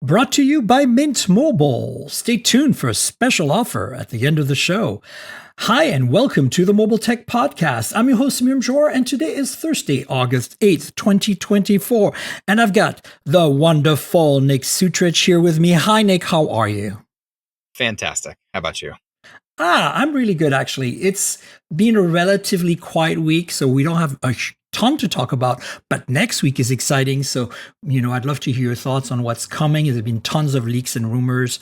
Brought to you by Mint Mobile. Stay tuned for a special offer at the end of the show. Hi, and welcome to the Mobile Tech Podcast. I'm your host, Samir Mjor, and today is Thursday, August 8th, 2024. And I've got the wonderful Nick Sutrich here with me. Hi, Nick. How are you? Fantastic. How about you? I'm really good, actually. It's been a relatively quiet week, so we don't have a ton to talk about, but next week is exciting. So, I'd love to hear your thoughts on what's coming. There's been tons of leaks and rumors.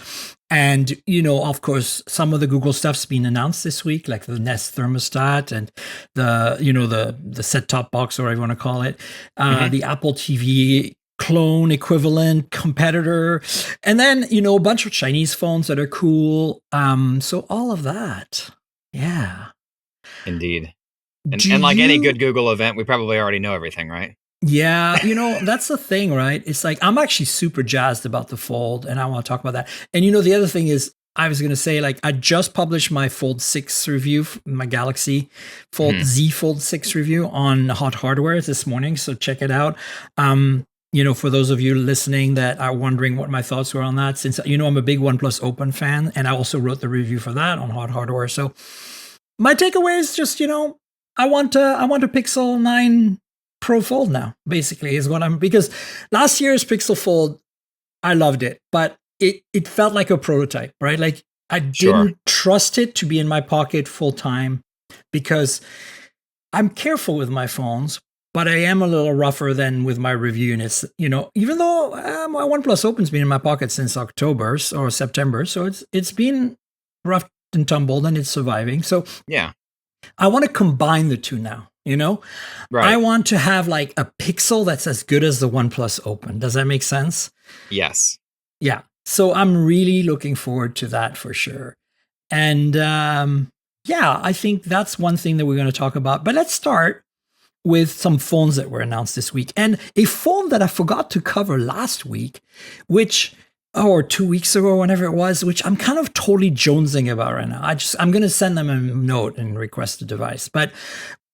And, of course, some of the Google stuff's been announced this week, like the Nest thermostat and the set-top box, or whatever you want to call it, the Apple TV clone equivalent competitor, and then, a bunch of Chinese phones that are cool. So all of that. Yeah. Indeed. And like any good Google event, we probably already know everything, right? Yeah, that's the thing, right? It's like, I'm actually super jazzed about the Fold, and I want to talk about that. And the other thing is, I was going to say, like, I just published my Fold 6 review, my Galaxy Fold Z Fold 6 review on Hot Hardware this morning, so check it out. For those of you listening that are wondering what my thoughts were on that, since, I'm a big OnePlus Open fan, and I also wrote the review for that on Hot Hardware. So my takeaway is just, I want a Pixel 9 Pro Fold now, basically, is what because last year's Pixel Fold, I loved it, but it felt like a prototype, right? Like, I didn't trust it to be in my pocket full time because I'm careful with my phones, but I am a little rougher than with my review units, even though my OnePlus Open's been in my pocket since October or September. So it's been rough and tumbled, and it's surviving. So yeah, I want to combine the two now, Right. I want to have like a Pixel that's as good as the OnePlus Open. Does that make sense? Yes. Yeah. So I'm really looking forward to that for sure. And I think that's one thing that we're going to talk about. But let's start with some phones that were announced this week. And a phone that I forgot to cover last week, or 2 weeks ago, whenever it was, which I'm kind of totally jonesing about right now. I'm going to send them a note and request a device. But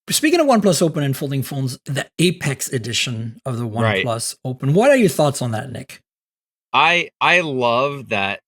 speaking of OnePlus Open and folding phones, the Apex edition of the OnePlus Open. What are your thoughts on that, Nick? I love that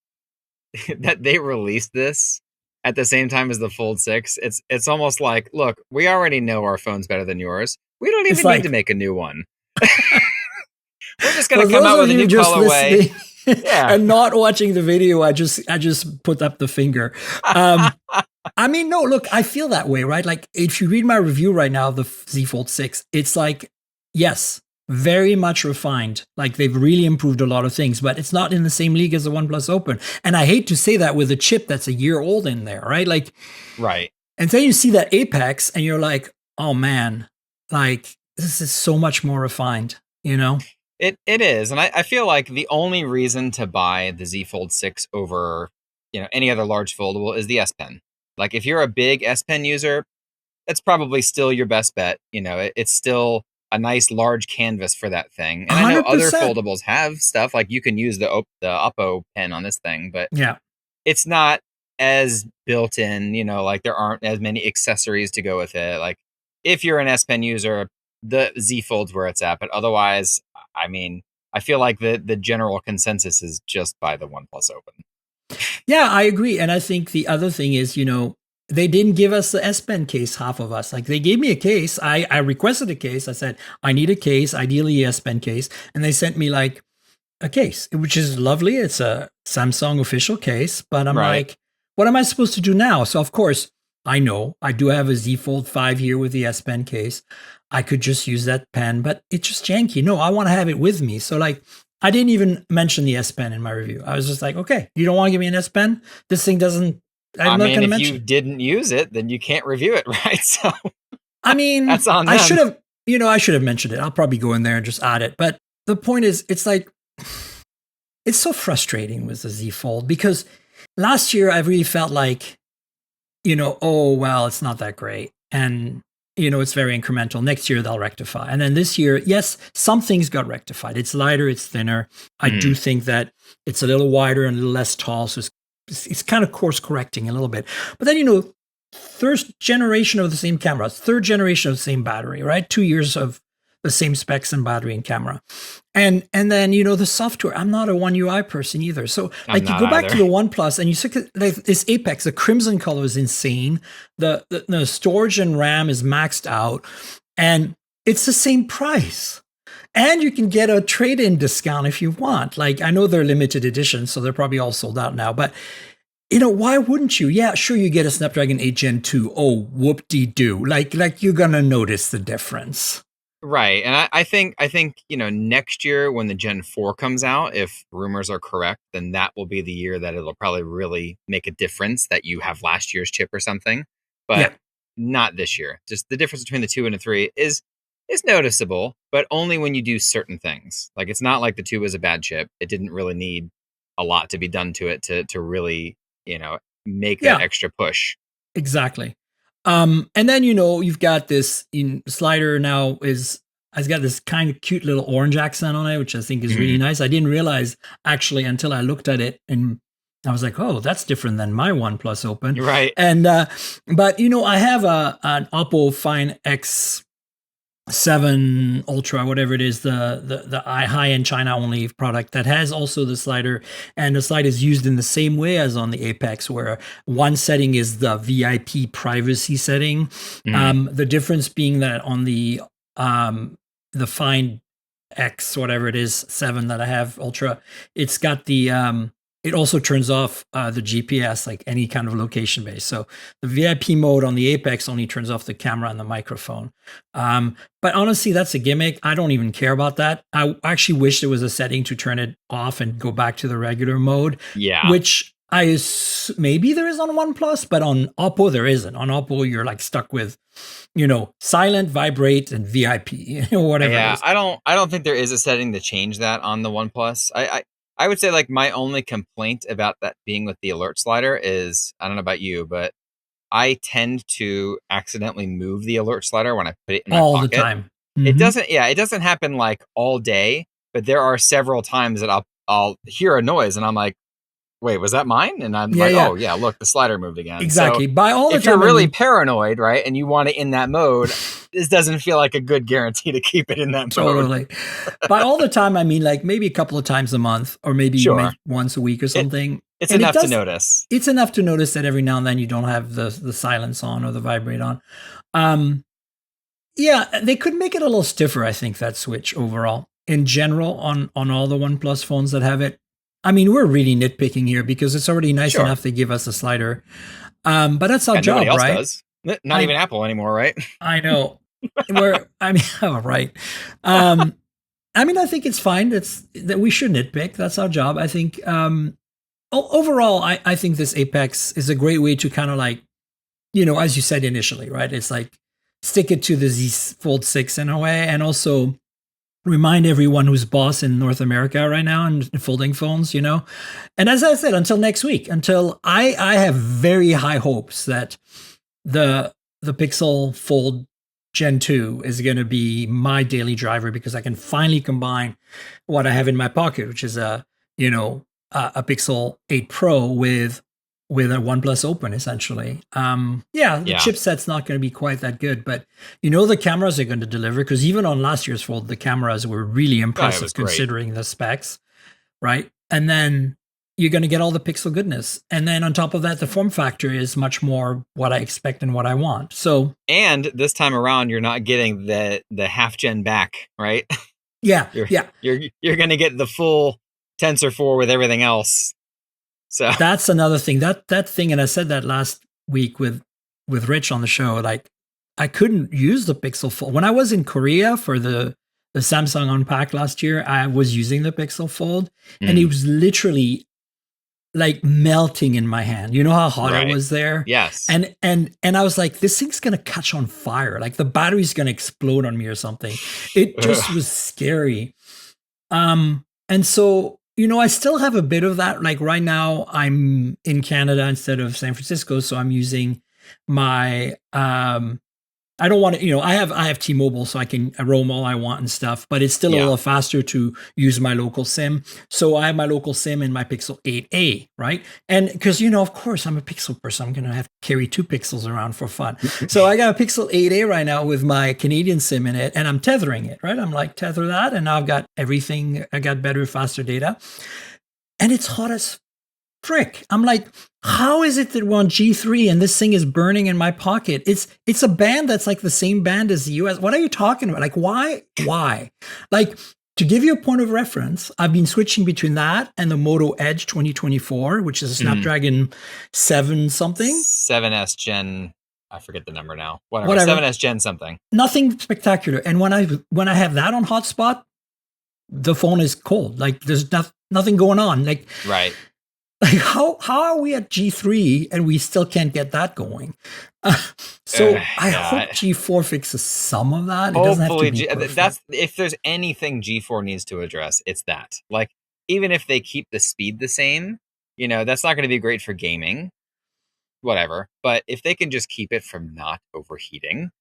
that they released this at the same time as the Fold 6. It's almost like, look, we already know our phone's better than yours. We don't even need to make a new one. We're just going to come out with a new colorway. And not watching the video, I just put up the finger. No, look, I feel that way, right? Like, if you read my review right now of the Z Fold 6, it's like, yes, very much refined. Like, they've really improved a lot of things, but it's not in the same league as the OnePlus Open. And I hate to say that with a chip that's a year old in there, right? Like, right. And then you see that Apex and you're like, oh man, like, this is so much more refined, It is. And I feel like the only reason to buy the Z Fold 6 over, any other large foldable is the S Pen. Like, if you're a big S Pen user, that's probably still your best bet. It's still a nice large canvas for that thing. And 100%. I know other foldables have stuff, like you can use the Oppo pen on this thing, but it's not as built in, like there aren't as many accessories to go with it. Like, if you're an S Pen user, the Z Fold's where it's at. But otherwise, I feel like the general consensus is just buy the OnePlus Open. Yeah, I agree. And I think the other thing is, they didn't give us the S Pen case, half of us. Like, they gave me a case. I requested a case. I said, I need a case, ideally a S Pen case. And they sent me like a case, which is lovely. It's a Samsung official case. But I'm like, what am I supposed to do now? So, of course, I know I do have a Z Fold 5 here with the S Pen case. I could just use that pen, but it's just janky. No, I want to have it with me. So, like, I didn't even mention the S Pen in my review. I was just like, okay, you don't want to give me an S Pen? This thing doesn't. I'm not going to mention. If you didn't use it, then you can't review it, right? So, that's on them. I should have mentioned it. I'll probably go in there and just add it. But the point is, it's like, it's so frustrating with the Z Fold, because last year I really felt like, oh, well, it's not that great. And, it's very incremental. Next year they'll rectify. And then this year, yes, some things got rectified. It's lighter, it's thinner. I do think that it's a little wider and a little less tall. So it's kind of course correcting a little bit. But then, third generation of the same camera, third generation of the same battery, right? 2 years of the same specs and battery and camera. And then the software. I'm not a One UI person either. So I'm like you not go back to either. the OnePlus and you look at like this Apex, the crimson color is insane. The storage and RAM is maxed out, and it's the same price. And you can get a trade-in discount if you want. Like I know they're limited edition, so they're probably all sold out now. But why wouldn't you? Yeah, sure, you get a Snapdragon 8 Gen 2. Oh, whoop-de-doo. Like you're gonna notice the difference. Right. And I think, next year when the Gen 4 comes out, if rumors are correct, then that will be the year that it'll probably really make a difference that you have last year's chip or something. Yeah. But not this year. Just the difference between the 2 and the 3 is noticeable, but only when you do certain things. Like it's not like the 2 was a bad chip. It didn't really need a lot to be done to it to really, make that Yeah, extra push. exactly. And then you've got this slider now is has got this kind of cute little orange accent on it, which I think is really Mhm. nice. I didn't realize actually until I looked at it and I was like, oh, that's different than my OnePlus Open. Right. And but I have an Oppo Find X7 Ultra, whatever it is, the high end China only product that has also the slider, and the slider is used in the same way as on the Apex, where one setting is the VIP privacy setting. Mhm. The difference being that on the Find X, whatever it is, 7 that I have Ultra, it's got it also turns off the GPS, like any kind of location base. So the VIP mode on the Apex only turns off the camera and the microphone. But honestly, that's a gimmick. I don't even care about that. I actually wish there was a setting to turn it off and go back to the regular mode, Yeah. which maybe there is on OnePlus, but on Oppo there isn't. On Oppo, you're like stuck with, silent, vibrate, and VIP, whatever it Yeah, is. I don't think there is a setting to change that on the OnePlus. I would say like my only complaint about that being with the alert slider is I don't know about you, but I tend to accidentally move the alert slider when I put it in my All the pocket. time. It Hmm. doesn't yeah, it doesn't happen like all day, but there are several times that I'll hear a noise and I'm like, "Wait, was that mine?" And I'm Yeah, like, yeah, "Oh, yeah, look, the slider moved again." So exactly. By all the if you're time, I really mean, paranoid, right, and you want it in that mode, this doesn't feel like a good guarantee to keep it in that mode. totally. By all the time, I mean like maybe a couple of times a month, or maybe Sure. once a week or It something. it's And it enough to does. notice. It's enough to notice that every now and then you don't have the silence on or the vibrate on. Um, yeah, they could make it a little stiffer. I think that switch overall, in general, on all the OnePlus phones that have it. I mean, we're really nitpicking here because it's already nice Sure. enough they give us a slider. But that's our Yeah, nobody job, else right? does. Not I even Apple anymore, right? I know. I mean, oh, right. Um, I mean, I think it's fine. It's that we should nitpick. That's our job. I think. Overall, I think this Apex is a great way to kind of like, as you said initially, right? It's like stick it to the Z Fold 6 in a way, and also remind everyone who's boss in North America right now and folding phones. And as I said, until next week, until I have very high hopes that the the Pixel Fold Gen 2 is going to be my daily driver because I can finally combine what I have in my pocket, which is a Pixel 8 Pro with a OnePlus Open essentially. Yeah, the Yeah. chipset's not going to be quite that good, but the cameras are going to deliver because even on last year's Fold, the cameras were really Oh, it was impressive great. considering the specs, right? And then you're going to get all the pixel goodness. And then on top of that, the form factor is much more what I expect and what I want. So And this time around, you're not getting the half gen back, right? yeah, You're yeah, you're gonna get the full Tensor 4 with everything else. So that's another thing. That thing, and I said that last week with Rich on the show. Like, I couldn't use the Pixel Fold when I was in Korea for the Samsung Unpack last year. I was using the Pixel Fold, and it mm, was literally like melting in my hand. You know how hot it right. was there? Yes. And I was like, this thing's gonna catch on fire. Like the battery's gonna explode on me or something. It just Ugh. was scary. And so, I still have a bit of that. Like right now, I'm in Canada instead of San Francisco, so I'm using my I don't want to, I have T-Mobile, so I can roam all I want and stuff, but it's still a Yeah. little faster to use my local SIM. So I have my local SIM in my Pixel 8a, right? And because of course I'm a Pixel person, I'm gonna have to carry two Pixels around for fun. So I got a Pixel 8a right now with my Canadian SIM in it, and I'm tethering it, right? I'm like tether that, and now I've got everything. I got better, faster data, and it's hot as frick. I'm like, how is it that we're on G3 and this thing is burning in my pocket? It's a band that's like the same band as the US. What are you talking about? Like, why? Why? Like, to give you a point of reference, I've been switching between that and the Moto Edge 2024, which is a Snapdragon 7 something. 7S Gen, I forget the number now. Whatever. Whatever. 7S Gen something. Nothing spectacular. And when I have that on hotspot, the phone is cold. Like there's nothing going on. Right. Like how are we at G3 and we still can't get that going? So I hope G4 fixes some of that. It doesn't have to be perfect. That's if there's anything G4 needs to address, it's that. Like even if they keep the speed the same, that's not going to be great for gaming. Whatever. But if they can just keep it from not overheating,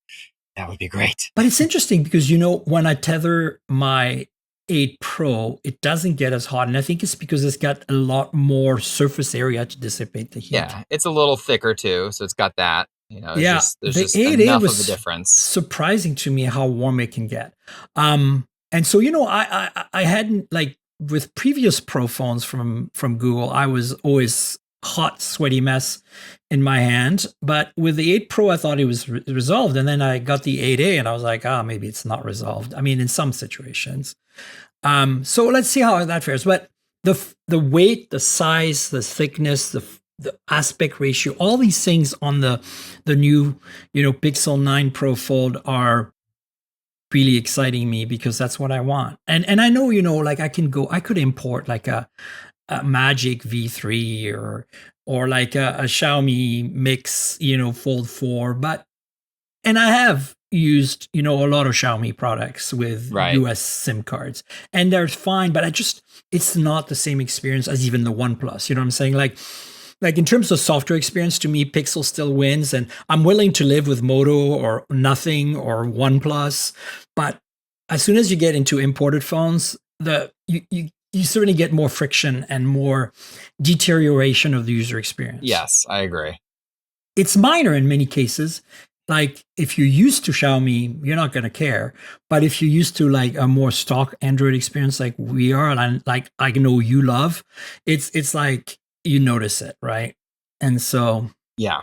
that would be great. But it's interesting because when I tether my 8 Pro, it doesn't get as hot. And I think it's because it's got a lot more surface area to dissipate the heat. Yeah, it's a little thicker too, so it's got that. There's the just 8A enough was of a difference. Surprising to me how warm it can get. And so I hadn't, like, with previous Pro phones from Google, I was always hot, sweaty mess in my hand. But with the 8 Pro, I thought it was resolved. And then I got the 8A and I was like, maybe it's not resolved. I mean, in some situations. So let's see how that fares. But the weight, the size, the thickness, the aspect ratio, all these things on the new, Pixel 9 Pro Fold are really exciting me because that's what I want. And I know, like I could import like a Magic V3 or like a Xiaomi Mix, Fold 4, and I have used, a lot of Xiaomi products with US SIM cards, and they're fine, but it's not the same experience as even the OnePlus. You know what I'm saying? Like in terms of software experience, to me, Pixel still wins, and I'm willing to live with Moto or nothing or OnePlus. But as soon as you get into imported phones, you certainly get more friction and more deterioration of the user experience. Yes, I agree. It's minor in many cases. Like if you're used to Xiaomi, you're not going to care. But if you're used to like a more stock Android experience like we are, and like I know you love, it's like you notice it, right? And so yeah,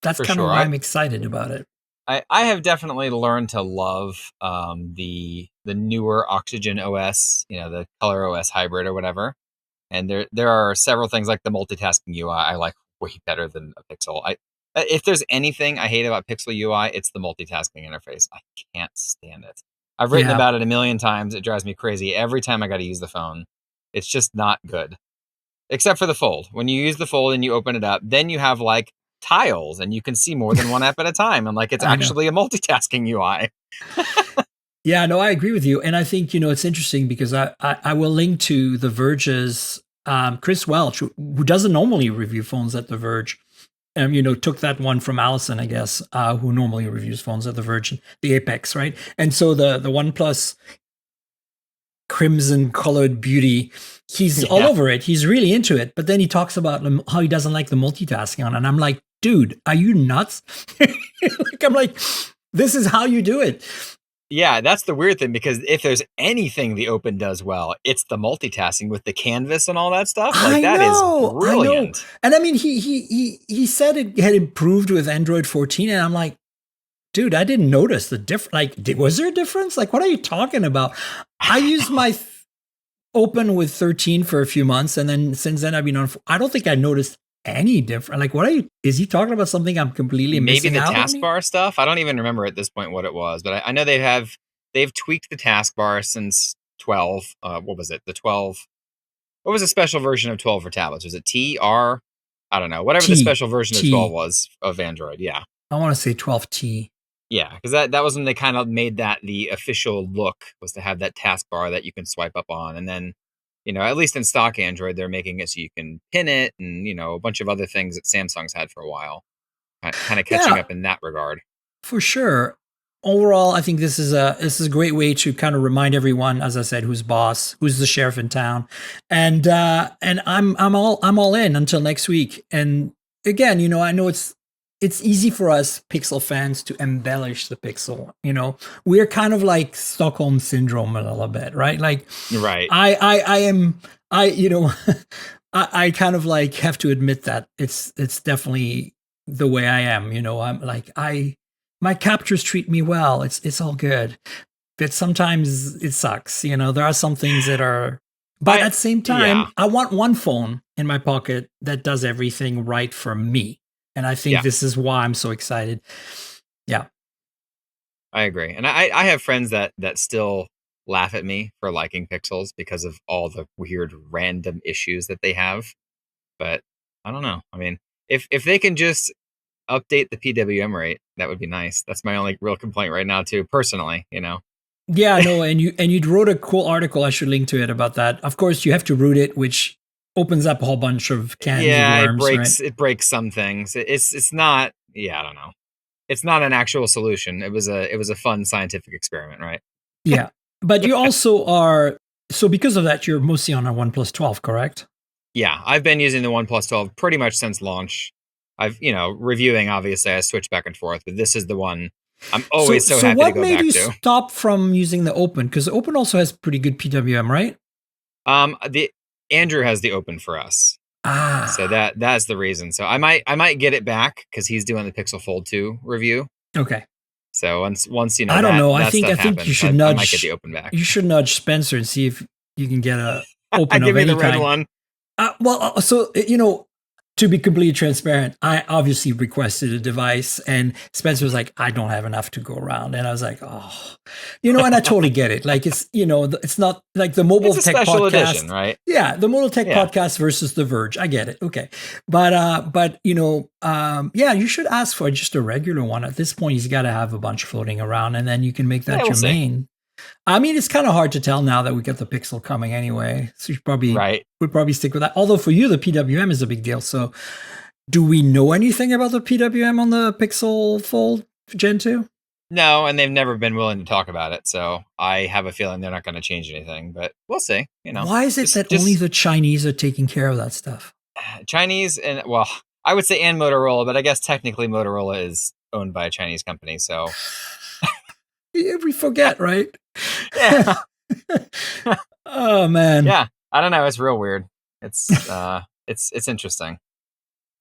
that's kind of why I'm excited about it. I have definitely learned to love the newer Oxygen OS, the Color OS hybrid or whatever. And there are several things like the multitasking UI I like way better than a Pixel. If there's anything I hate about Pixel UI, it's the multitasking interface. I can't stand it. I've written about it a million times. It drives me crazy every time I got to use the phone. It's just not good. Except for the Fold. When you use the Fold and you open it up, then you have like tiles and you can see more than one app at a time. And like it's actually a multitasking UI. Yeah, no, I agree with you. And I think, it's interesting because I will link to The Verge's Chris Welch, who doesn't normally review phones at The Verge. Took that one from Allison, I guess, who normally reviews phones at The Verge, the Apex, right? And so the OnePlus crimson colored beauty, he's all over it. He's really into it. But then he talks about how he doesn't like the multitasking on it. And I'm like, dude, are you nuts? I'm like, this is how you do it. Yeah, that's the weird thing, because if there's anything the Open does well, it's the multitasking with the canvas and all that stuff. Like that is brilliant. And I mean, he said it had improved with Android 14, and I'm like, dude, I didn't notice the difference. Like, was there a difference? Like, what are you talking about? I used my Open with 13 for a few months, and then since then I've been on. I don't think I noticed any different. Like, is he talking about something I'm completely missing out on? Maybe the taskbar stuff. I don't even remember at this point what it was, but I know they've tweaked the taskbar since 12. What was it? The 12. What was the special version of 12 for tablets? Was it T, R? I don't know. Whatever the special version of 12 was of Android. Yeah. I want to say 12T. Yeah, because that was when they kind of made that the official look, was to have that taskbar that you can swipe up on. And then, at least in stock Android, they're making it so you can pin it and, a bunch of other things that Samsung's had for a while. Kind of catching up in that regard. For sure. Overall, I think this is a great way to kind of remind everyone, as I said, who's boss, who's the sheriff in town, and I'm all in until next week. And again, I know it's easy for us Pixel fans to embellish the Pixel. We're kind of like Stockholm syndrome a little bit, right? Like Right. I am I I kind of like have to admit that it's definitely the way I am. I'm like my captures treat me well. It's all good. But sometimes it sucks. There are some things that are, but I at the same yeah. time, I want one phone in my pocket that does everything right for me. And I think Yeah. this is why I'm so excited. Yeah. I agree. And I have friends that still laugh at me for liking Pixels because of all the weird random issues that they have. But I don't know. I mean, if they can just update the PWM rate, that would be nice. That's my only real complaint right now too, personally. Yeah, no, and you wrote a cool article. I should link to it about that. Of course, you have to root it, which opens up a whole bunch of cans of Yeah, it worms, right? breaks some things. It's not, yeah, I don't know. It's not an actual solution. It was a fun scientific experiment, right? Yeah, but you also are so because of that, you're mostly on a OnePlus 12, correct? Yeah, I've been using the OnePlus 12 pretty much since launch. Reviewing, obviously, I switch back and forth, but this is the one I'm So always so so happy to what go made back you to. stop from using the Open? Because the Open also has pretty good PWM, right? The Andrew has the open for us, so Ah, that's the reason. So I might get it back because he's doing the Pixel Fold 2 review. okay. So once I don't that know. I that think stuff I think you happens, should I might get the nudge open back. you should nudge Spencer and see if you can get a Open Give of me any the red kind. one. So to be completely transparent, I obviously requested a device, and Spencer was like, "I don't have enough to go around," and I was like, "Oh, and I totally get it. Like it's not like the mobile It's a tech special edition, podcast. right? Yeah, the mobile tech Yeah. podcast versus the Verge. I get it. Okay, but yeah, you should ask for just a regular one. At this point, he's got to have a bunch floating around, and then you can make Yeah, that we'll your see. main. I mean, it's kind of hard to tell now that we got the Pixel coming anyway. So you probably Right. would probably stick with that. Although for you, the PWM is a big deal. So do we know anything about the PWM on the Pixel Fold Gen 2? No, and they've never been willing to talk about it, so I have a feeling they're not going to change anything. But we'll see. Why is it Just that only just the Chinese are taking care of that stuff? Chinese and, well, I would say, and Motorola, but I guess technically Motorola is owned by a Chinese company. So Yeah, we forget, right? yeah, Oh man. yeah. I don't know. It's real weird. It's interesting.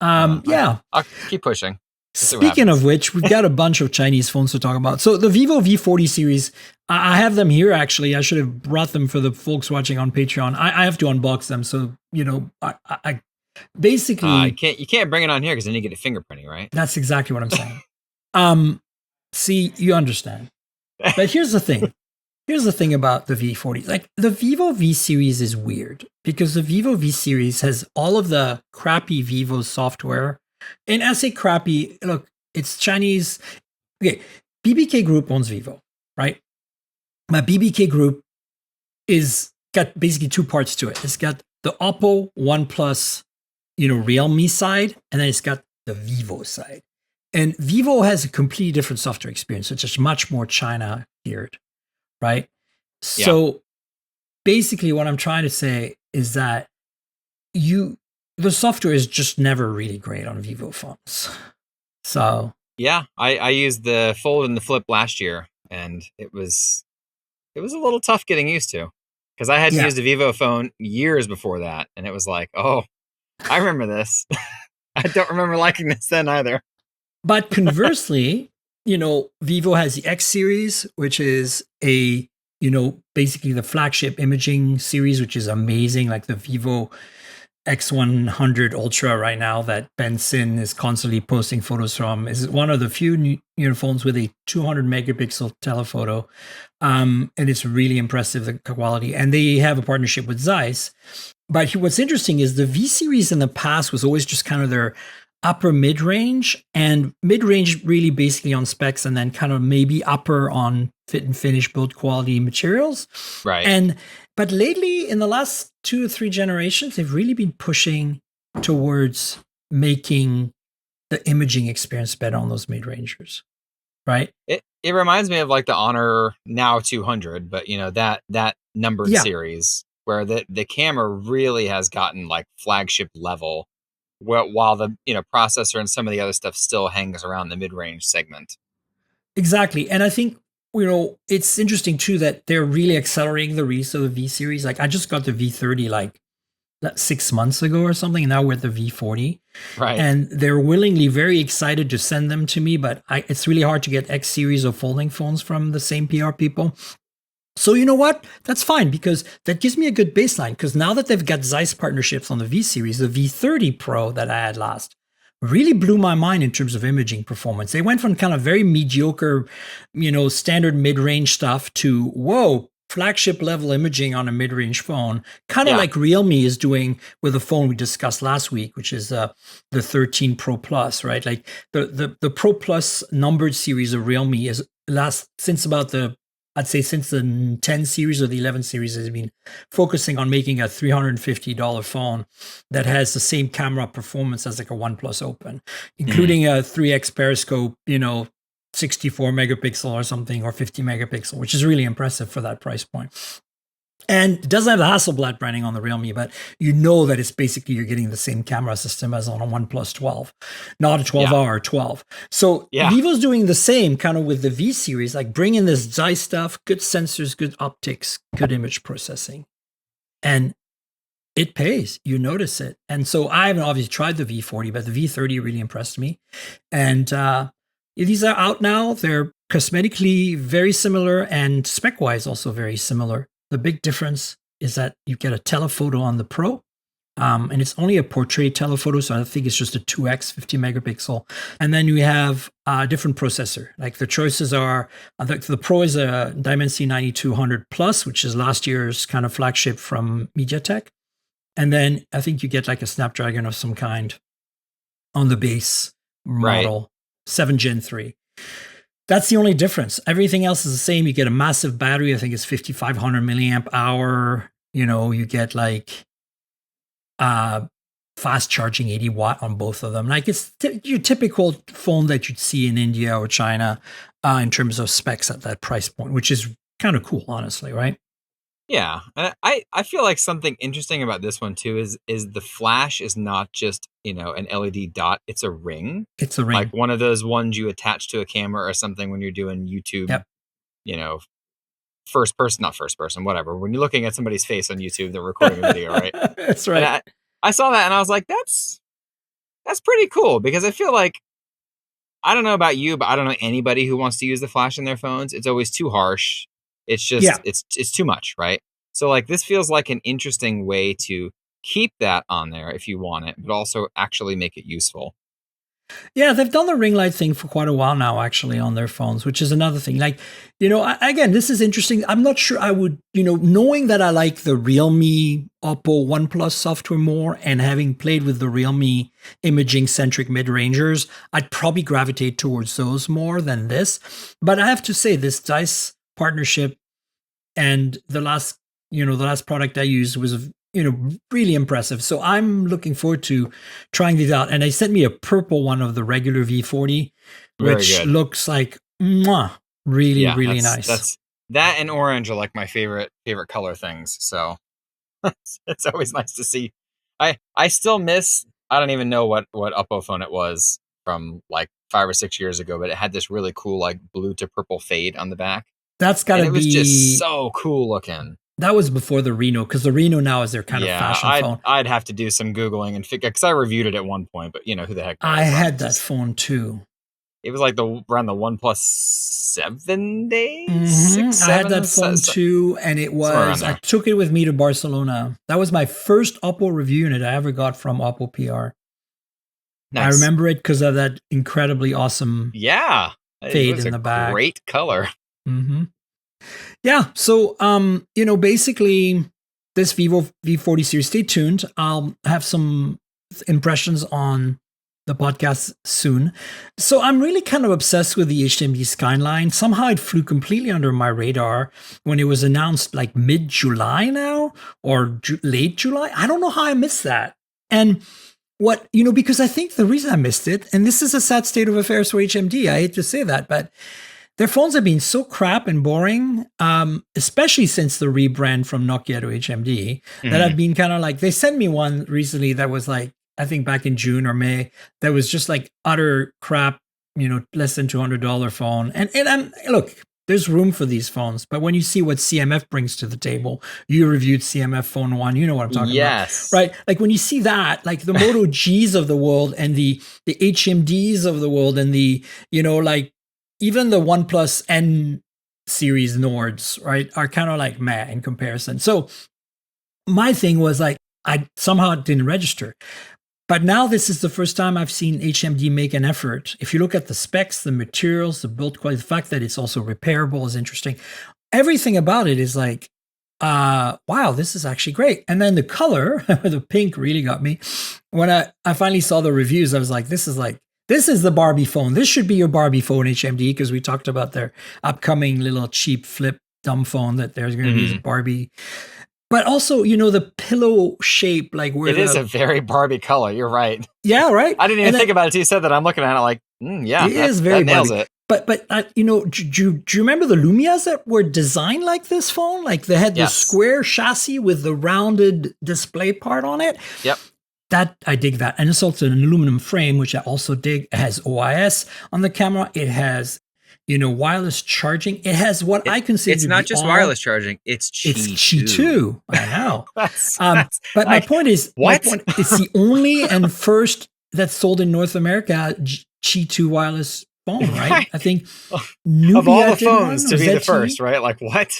Yeah. I'll keep pushing. We'll see what Speaking of happens. which, we've got a bunch of Chinese phones to talk about. So the Vivo V40 series, I have them here actually. I should have brought them for the folks watching on Patreon. I have to unbox them. So, I basically You can't bring it on here because then you get a fingerprinting, right? that's exactly what I'm saying. Um, See, you understand. But here's the thing. Here's the thing about the V40. Like the Vivo V series is weird because the Vivo V series has all of the crappy Vivo software. And I say crappy, look, it's Chinese. Okay, BBK Group owns Vivo, right? My BBK Group is got basically two parts to it. It's got the Oppo, OnePlus, Realme side, and then it's got the Vivo side. And Vivo has a completely different software experience, which is much more China geared, right? Yeah. So basically, what I'm trying to say is that the software is just never really great on Vivo phones. So Yeah, I used the Fold and the Flip last year, and it was a little tough getting used to because I hadn't yeah, used a Vivo phone years before that, and it was like, oh, I remember this. I don't remember liking this then either. but conversely, Vivo has the X series, which is basically the flagship imaging series, which is amazing. Like the Vivo X100 Ultra right now that Ben Sin is constantly posting photos from is one of the few new phones with a 200 megapixel telephoto. And it's really impressive, the quality. And they have a partnership with Zeiss. But what's interesting is the V series in the past was always just kind of their upper mid range, and mid range really basically on specs, and then kind of maybe upper on fit and finish build quality materials. Right. But lately, in the last 2 or 3 generations, they've really been pushing towards making the imaging experience better on those mid rangers, right? It reminds me of like the Honor Now 200, but that numbered Yeah, series where the camera really has gotten like flagship level, while the processor and some of the other stuff still hangs around the mid range segment. exactly. And I think, it's interesting too that they're really accelerating the release of the V series. Like I just got the V30 like 6 months ago or something, and now we're at the V40. Right. And they're willingly very excited to send them to me, but it's really hard to get X series of folding phones from the same PR people. So you know what? That's fine because that gives me a good baseline. Because now that they've got Zeiss partnerships on the V series, the V30 Pro that I had last really blew my mind in terms of imaging performance. They went from kind of very mediocre, standard mid-range stuff to whoa, flagship level imaging on a mid-range phone, kind of Yeah. like Realme is doing with the phone we discussed last week, which is the 13 Pro Plus, right? Like the Pro Plus numbered series of Realme is since about I'd say since the 10 series or the 11 series has been focusing on making a $350 phone that has the same camera performance as like a OnePlus Open, including a 3x periscope, 64 megapixel or something, or 50 megapixel, which is really impressive for that price point. And it doesn't have the Hasselblad branding on the Realme, but you know that it's basically you're getting the same camera system as on a OnePlus 12, not a 12R 12. So Yeah. Vivo's doing the same kind of with the V series, like bringing this Zeiss stuff, good sensors, good optics, good image processing. And it pays. You notice it. And so I haven't obviously tried the V40, but the V30 really impressed me. And these are out now. They're cosmetically very similar and spec-wise also very similar. The big difference is that you get a telephoto on the Pro, and it's only a portrait telephoto, so I think it's just a 2x 50 megapixel. And then we have a different processor. Like the choices are, the Pro is a Dimensity 9200 Plus, which is last year's kind of flagship from MediaTek. And then I think you get like a Snapdragon of some kind on the base model, right. 7 Gen 3. That's the only difference. Everything else is the same. You get a massive battery. I think it's 5,500 milliamp hour. You get like fast charging 80 watt on both of them. Like it's your typical phone that you'd see in India or China in terms of specs at that price point, which is kind of cool, honestly, right? Yeah, and I feel like something interesting about this one too is the flash is not just an LED dot; it's a ring. It's a ring, like one of those ones you attach to a camera or something when you're doing YouTube. Yep. Not first person, whatever. When you're looking at somebody's face on YouTube, they're recording a video, right? That's right. And I saw that and I was like, that's pretty cool because I feel like I don't know about you, but I don't know anybody who wants to use the flash in their phones. It's always too harsh. It's just it's too much, right? So like this feels like an interesting way to keep that on there if you want it, but also actually make it useful. Yeah, they've done the ring light thing for quite a while now, actually, on their phones, which is another thing. Like, again, this is interesting. I'm not sure I would, knowing that I like the Realme, Oppo, OnePlus software more, and having played with the Realme imaging-centric mid-rangers, I'd probably gravitate towards those more than this. But I have to say, this Zeiss partnership and the last product I used was really impressive. So I'm looking forward to trying these out. And they sent me a purple one of the regular V40, which looks like really nice. That and orange are like my favorite color things. So it's always nice to see. I still miss, I don't even know what Oppo phone it was from like 5 or 6 years ago, but it had this really cool like blue to purple fade on the back. That's got to be. It was just so cool looking. That was before the Reno, because the Reno now is their kind of fashion phone. I'd have to do some Googling and figure, because I reviewed it at one point, but who the heck knows? I had that phone too. It was like around the OnePlus 7 days? Mm-hmm. 6, 7? I had that phone too, and it was, I took it with me to Barcelona. That was my first Oppo review unit I ever got from Oppo PR. Nice. I remember it because of that incredibly awesome fade in the back. Great color. Mm-hmm. Yeah. So, basically this Vivo V40 series, stay tuned. I'll have some impressions on the podcast soon. So I'm really kind of obsessed with the HMD Skyline. Somehow it flew completely under my radar when it was announced like mid-July now or late July. I don't know how I missed that. And because I think the reason I missed it, and this is a sad state of affairs for HMD, I hate to say that, but their phones have been so crap and boring, especially since the rebrand from Nokia to HMD, that Mhm. I've been kind of like, they sent me one recently that was like, I think back in June or May, that was just like utter crap, less than $200 phone. And look, there's room for these phones, but when you see what CMF brings to the table, you reviewed CMF Phone 1, you know what I'm talking about, Yes. right? Like when you see that, like the Moto Gs of the world and the HMDs of the world and the, like even the OnePlus N series Nords, right, are kind of like meh in comparison. So my thing was like, I somehow didn't register. But now this is the first time I've seen HMD make an effort. If you look at the specs, the materials, the build quality, the fact that it's also repairable is interesting. Everything about it is like, wow, this is actually great. And then the color, the pink really got me. When I finally saw the reviews, I was like, this is the Barbie phone. This should be your Barbie phone HMD, because we talked about their upcoming little cheap flip dumb phone that there's going to be Barbie. But also, the pillow shape, like where it is a very Barbie color. You're right. Yeah, right. I didn't even think about it until you said that. I'm looking at it like, yeah, it is very that nails Barbie. it. But do you remember the Lumias that were designed like this phone? Like they had the square chassis with the rounded display part on it. Yep. That I dig that. And it's also an aluminum frame, which I also dig. It has OIS on the camera. It has, wireless charging. It has what I consider it's not just wireless charging. It's Qi 2. I know. That's but like, my point is, it's the only and first that's sold in North America Qi 2 wireless phone, right? I think of all the phones to be the first, right? Like what?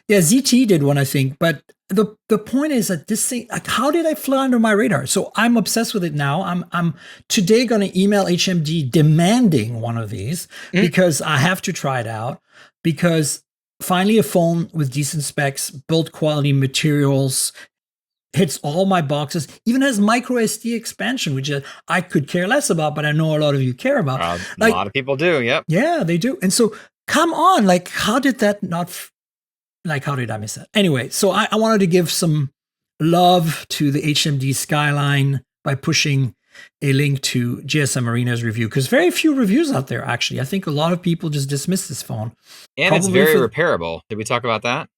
Yeah, ZT did one, I think. But the point is that this thing, like, how did I fly under my radar? So I'm obsessed with it now. I'm today going to email HMD demanding one of these because I have to try it out. Because finally, a phone with decent specs, build quality materials, hits all my boxes, even has micro SD expansion, which I could care less about, but I know a lot of you care about. A lot of people do. Yep. Yeah, they do. And so come on, like, how did that not... Like, how did I miss that? Anyway, so I wanted to give some love to the HMD Skyline by pushing a link to GSM Arena's review, because very few reviews out there, actually. I think a lot of people just dismiss this phone. And it's very repairable. Did we talk about that?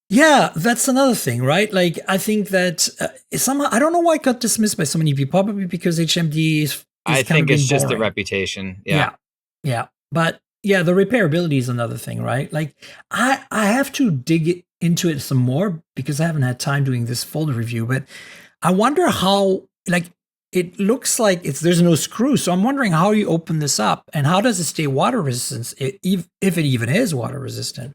Yeah, that's another thing, right? Like, I think that somehow, I don't know why it got dismissed by so many people, probably because HMD is I think it's just the reputation. Yeah. But yeah, the repairability is another thing, right? Like I have to dig into it some more because I haven't had time doing this folder review, but I wonder how, like, it looks like there's no screw. So I'm wondering how you open this up and how does it stay water resistant, if it even is water resistant.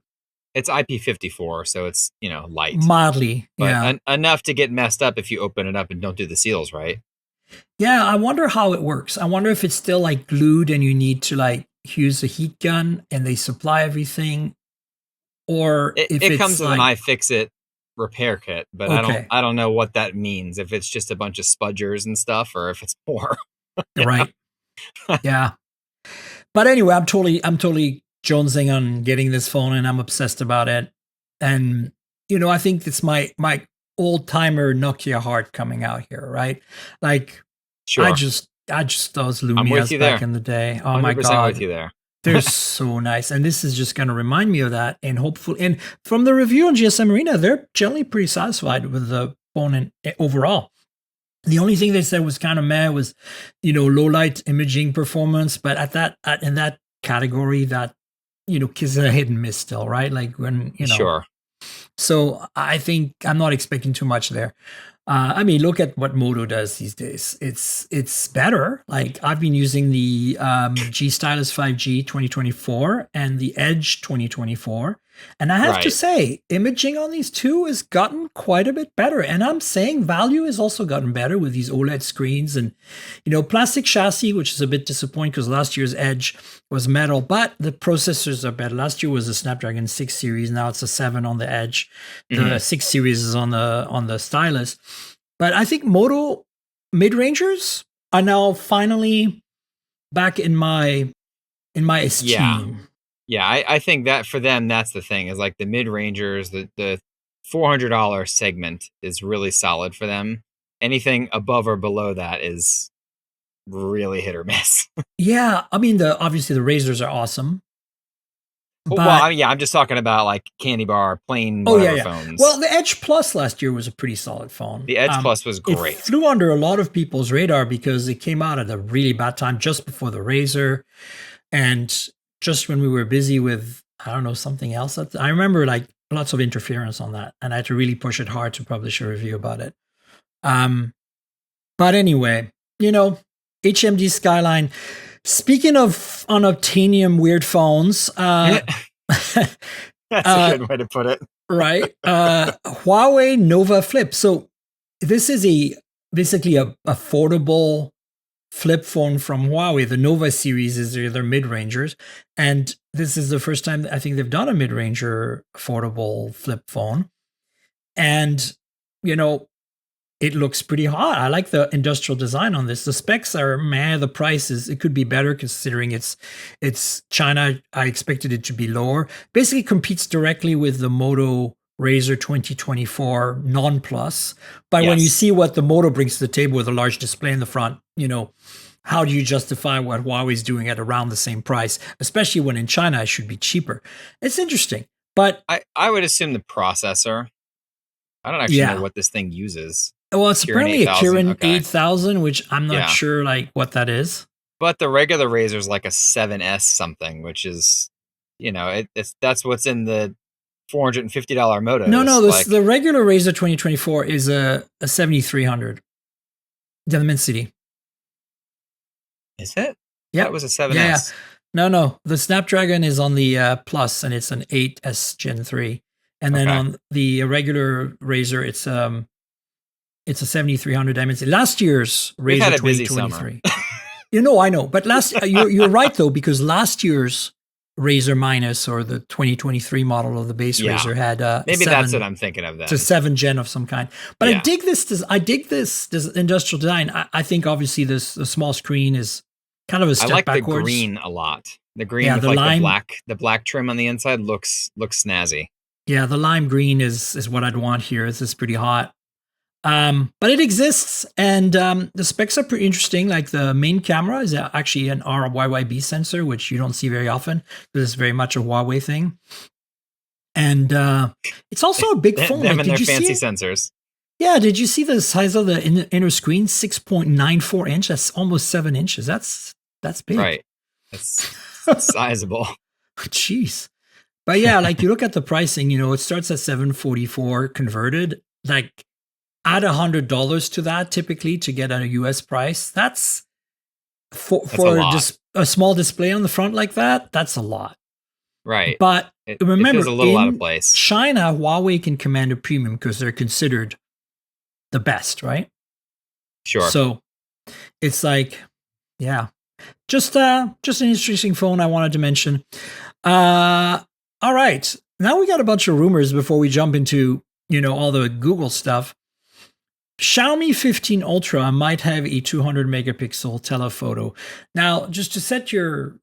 It's IP54, so it's, light. Mildly, but enough to get messed up if you open it up and don't do the seals right. Yeah, I wonder how it works. I wonder if it's still like glued and you need to like use a heat gun and they supply everything, or if it comes with an iFixit repair kit, but I don't know what that means. If it's just a bunch of spudgers and stuff, or if it's more. Right. Yeah. But anyway, I'm totally jonesing on getting this phone, and I'm obsessed about it. And I think it's my old timer Nokia heart coming out here, right? Like, sure. I just those Lumias back in the day. Oh my God. With you there. They're so nice. And this is just going to remind me of that. And hopefully, and from the review on GSM Arena, they're generally pretty satisfied with the phone and overall. The only thing they said was kind of meh was, low light imaging performance. But in that category, that, kids are hit and miss still, right? Like when, Sure. So I think I'm not expecting too much there. I mean, look at what Moto does these days. It's better. Like I've been using the G Stylus 5G 2024 and the Edge 2024. And I have to say, imaging on these two has gotten quite a bit better. And I'm saying value has also gotten better with these OLED screens and, plastic chassis, which is a bit disappointing because last year's Edge was metal, but the processors are better. Last year was a Snapdragon 6 series. Now it's a 7 on the Edge. The 6 series is on the Stylus. But I think Moto mid-rangers are now finally back in my esteem. Yeah, I think that for them, that's the thing, is like the mid-rangers, the $400 segment is really solid for them. Anything above or below that is really hit or miss. Yeah, I mean obviously the razors are awesome, Well, but yeah, I'm just talking about like candy bar, plain oh yeah, whatever yeah. Well, phones. the Edge Plus last year was a pretty solid phone. The Edge Plus was It great. flew under a lot of people's radar because it came out at a really bad time, just before the Razor, and just when we were busy with, I don't know, something else. I remember like lots of interference on that, and I had to really push it hard to publish a review about it. Um, but anyway, HMD Skyline. Speaking of unobtainium weird phones, That's a uh, good way to put it. right? Huawei Nova Flip. So this is basically a affordable flip phone from Huawei. The Nova series is their mid-rangers, and this is the first time I think they've done a mid-ranger affordable flip phone. And you know, it looks pretty hot. I like the industrial design on this. The specs are meh. The price it could be better considering it's China. I expected it to be lower. Basically competes directly with the Moto Razr 2024 Non Plus. But when you Yes. see what the Moto brings to the table with a large display in the front, how do you justify what Huawei's doing at around the same price, especially when in China it should be cheaper? It's interesting. But I would assume the processor. I don't actually know yeah. what this thing uses. Well, it's Kirin apparently a 8000. Kirin Okay. 8000, which I'm not Yeah. sure like what that is. But the regular Razor's like a 7S something, which is, that's what's in the $450 No, motos. Like, the regular Razr 2024 is a 7300. Dimensity. is it? Yeah. That was a Yeah. 7S. No. The Snapdragon is on the Plus, and it's an 8S Gen 3. And then Okay. on the regular Razr, it's a 7300 Dimensity. Last year's We've Razr had a busy summer. 2023. I know, but you're right though, because last year's Razr Minus, or the 2023 model of the base Yeah. Razr, had Maybe seven, that's what I'm thinking of then. it's a 7 gen of some kind. But Yeah. I dig this industrial design. I think obviously the small screen is kind of a I step like backwards. the green a lot. The green Yeah, with the like lime- the black trim on the inside looks snazzy. Yeah, the lime green is what I'd want here. This is pretty hot. But it exists, and the specs are pretty interesting. Like the main camera is actually an RYYB sensor, which you don't see very often. This is very much a Huawei thing. And it's also a big phone. Them Like, and their did you fancy see? sensors. Yeah, did you see the size of the inner screen? 6.94 inch. That's almost 7 inches. That's big. Right. It's sizable. Jeez. But yeah, like you look at the pricing, it starts at 744 converted. Like add $100 to that typically to get a US price. That's for a lot. just a small display on the front like that. That's a lot. Right. But It remember, feels a little out of in place. China, Huawei can command a premium because they're considered the best, right? Sure. So it's like, yeah, just an interesting phone I wanted to mention. All right, now we got a bunch of rumors before we jump into all the Google stuff. Xiaomi 15 Ultra might have a 200 megapixel telephoto. Now, just to set your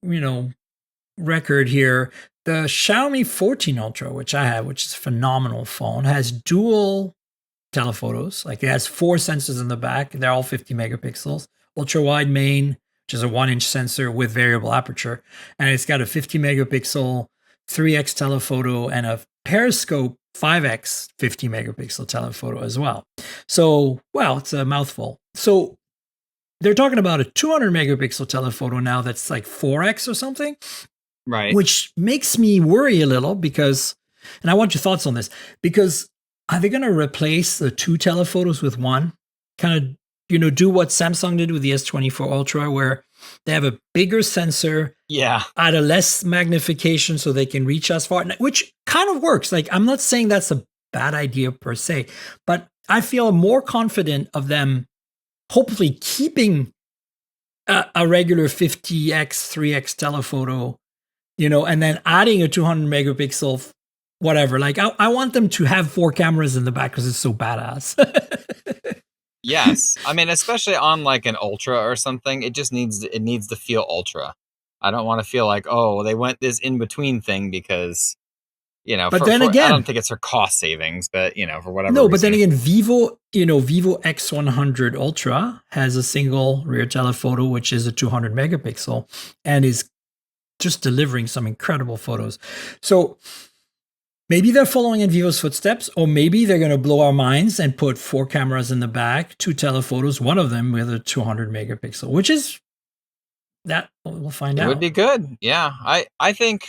record here, the Xiaomi 14 Ultra, which I have, which is a phenomenal phone, has dual telephotos. Like it has 4 sensors in the back. They're all 50 megapixels. Ultra wide main, which is a 1-inch sensor with variable aperture. And it's got a 50 megapixel 3x telephoto and a periscope 5x 50 megapixel telephoto as well. So, well, it's a mouthful. So they're talking about a 200 megapixel telephoto now that's like 4x or something. Right. Which makes me worry a little because, and I want your thoughts on this, because are they going to replace the 2 telephotos with 1? Kind of, do what Samsung did with the S24 Ultra, where they have a bigger sensor at a less magnification so they can reach as far, which kind of works. Like, I'm not saying that's a bad idea per se, but I feel more confident of them hopefully keeping a regular 50x, 3x telephoto, and then adding a 200 megapixel whatever. Like I want them to have 4 cameras in the back because it's so badass. Yes. I mean, especially on like an Ultra or something, it needs to feel Ultra. I don't want to feel like, oh, they went this in between thing because, But then I don't again, think it's for cost savings, but for whatever no, reason. but then again, Vivo, Vivo X100 Ultra has a single rear telephoto, which is a 200 megapixel and is just delivering some incredible photos. So maybe they're following in Vivo's footsteps, or maybe they're going to blow our minds and put 4 cameras in the back, 2 telephotos, one of them with a 200 megapixel, which is that we'll find out. It would be good. Yeah. I think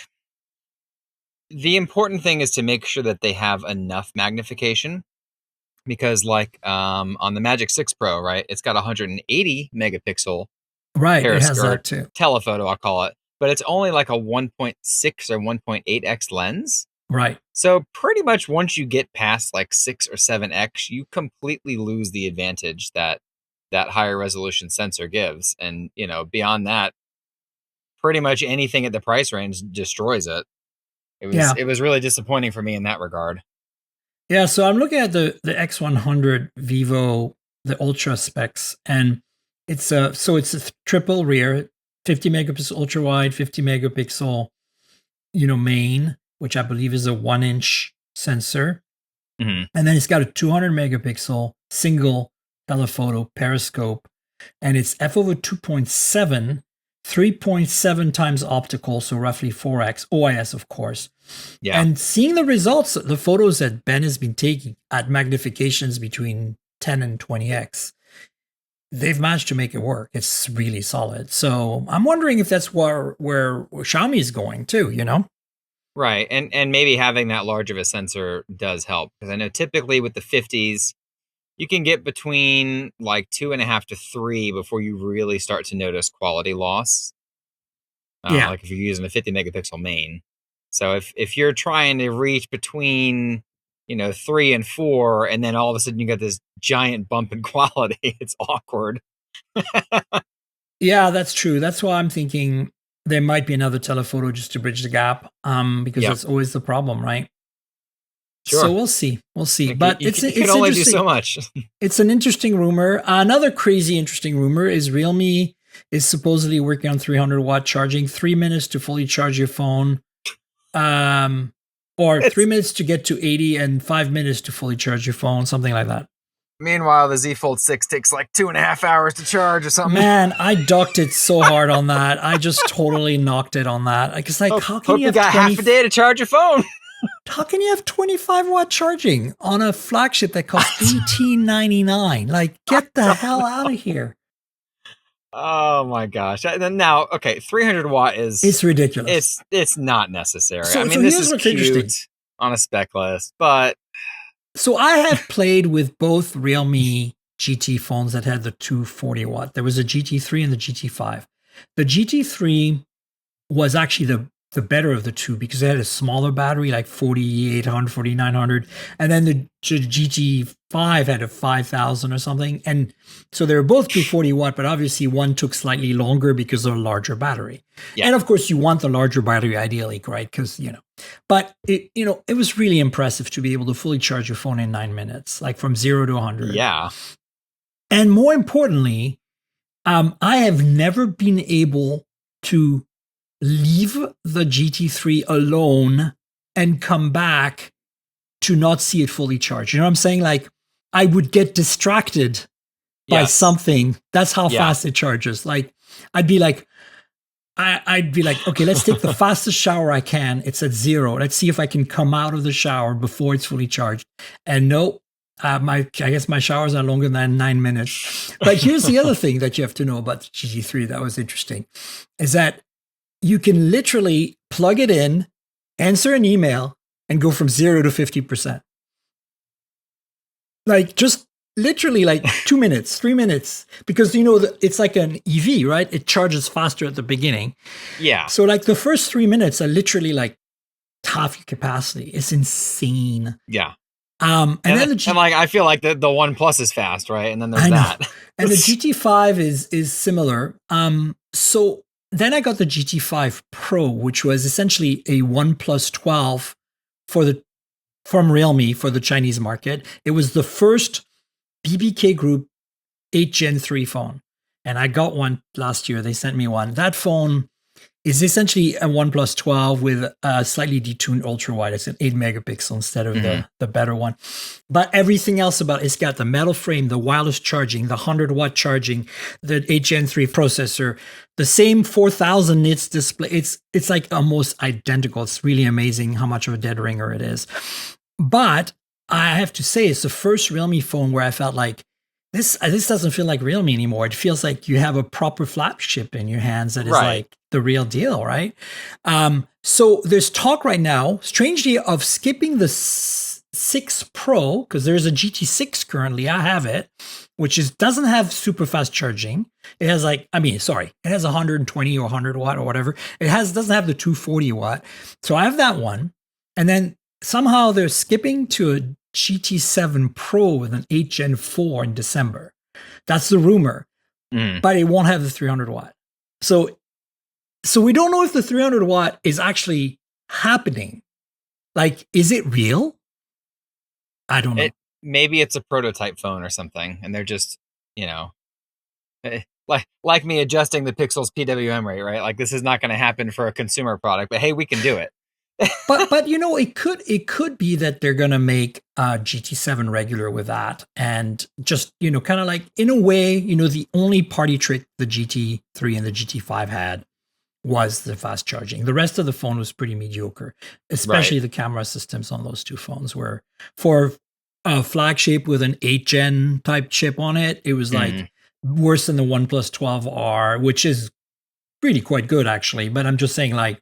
the important thing is to make sure that they have enough magnification, because like on the Magic 6 Pro, right, it's got 180 megapixel right. It has that too. Telephoto, I'll call it, but it's only like a 1.6 or 1.8x lens. Right. So pretty much once you get past like 6 or 7x, you completely lose the advantage that higher resolution sensor gives. And, beyond that, pretty much anything at the price range destroys it. It was really disappointing for me in that regard. Yeah, so I'm looking at the X100 Vivo, the Ultra specs, and it's a triple rear, 50 megapixel ultra wide, 50 megapixel, main, which I believe is a 1-inch sensor. Mm-hmm. And then it's got a 200 megapixel single telephoto periscope, and it's f/2.7, 3.7 times optical, so roughly 4x, OIS, of course. Yeah. And seeing the results, the photos that Ben has been taking at magnifications between 10 and 20x, they've managed to make it work. It's really solid. So I'm wondering if that's where Xiaomi is going too, Right. And maybe having that large of a sensor does help, because I know typically with the 50s, you can get between like 2.5 to 3 before you really start to notice quality loss. Like if you're using a 50 megapixel main. So if you're trying to reach between 3 and 4, and then all of a sudden you got this giant bump in quality, it's awkward. Yeah, that's true. That's why I'm thinking there might be another telephoto just to bridge the gap, because that's always the problem, right? Sure. So we'll see. But you can only do so much. It's an interesting rumor. Another crazy interesting rumor is Realme is supposedly working on 300-watt charging, 3 minutes to fully charge your phone, or 3 minutes to get to 80 and 5 minutes to fully charge your phone, something like that. Meanwhile, the Z Fold 6 takes like 2.5 hours to charge or something. Man, I ducked it so hard on that. I just totally knocked it on that. It's like, how can you have half a day to charge your phone? How can you have 25-watt charging on a flagship that costs $18.99? Like, get the hell out of here. Oh my gosh. Now, okay, 300-watt is... It's ridiculous. It's not necessary. So this is cute on a spec list, but... So I have played with both Realme GT phones that had the 240-watt. There was a GT3 and the GT5. The GT3 was actually the better of the two, because it had a smaller battery, like 4800, 4900, and then the GT5 had a 5000 or something. And so they were both 240 watt, but obviously one took slightly longer because of a larger battery. Yeah. And of course you want the larger battery ideally, right? Because, but it was really impressive to be able to fully charge your phone in 9 minutes, like from 0 to 100. Yeah. And more importantly, I have never been able to leave the GT3 alone and come back to not see it fully charged. You know what I'm saying? Like, I would get distracted by something. That's how fast it charges. Like, I'd be like, okay, let's take the fastest shower I can. It's at 0. Let's see if I can come out of the shower before it's fully charged. And no, I guess my showers are longer than 9 minutes. But here's the other thing that you have to know about the GT3 that was interesting, is that you can literally plug it in, answer an email, and go from 0 to 50%. Like, just literally like 2 minutes, 3 minutes, because it's like an EV, right? It charges faster at the beginning. Yeah. So like the first 3 minutes are literally like half your capacity. It's insane. Yeah. And then I feel like the OnePlus is fast, right? And then there's that. And the GT5 is similar. So then I got the GT5 Pro, which was essentially a OnePlus 12 from Realme for the Chinese market. It was the first BBK Group 8 Gen 3 phone. And I got one last year. They sent me one. That phone is essentially a OnePlus 12 with a slightly detuned ultra wide. It's an 8 megapixel instead of the better one. But everything else about it's got the metal frame, the wireless charging, the 100-watt charging, the 8 Gen 3 processor, the same 4000 nits display. It's like almost identical. It's really amazing how much of a dead ringer it is. But I have to say, it's the first Realme phone where I felt like this doesn't feel like Realme anymore. It feels like you have a proper flagship in your hands that is like the real deal, right? So there's talk right now, strangely, of skipping the 6 Pro, because there's a GT6 currently. I have it, which doesn't have super fast charging. It has it has 120 or 100 watt or whatever. Doesn't have the 240 watt. So I have that one. And then somehow they're skipping to a GT7 Pro with an 8 Gen 4 in December. That's the rumor. But it won't have the 300 watt. So we don't know if the 300 watt is actually happening. Like, is it real? I don't know. Maybe it's a prototype phone or something, and they're just, like me adjusting the Pixel's PWM rate, right? Like, this is not going to happen for a consumer product, but hey, we can do it. but it could be that they're gonna make GT7 regular with that, and just kind of like, in a way, the only party trick the GT3 and the GT5 had was the fast charging. The rest of the phone was pretty mediocre, especially the camera systems on those two phones were, for a flagship with an 8 Gen type chip on it, it was like worse than the OnePlus 12R, which is really quite good actually. But I'm just saying, like,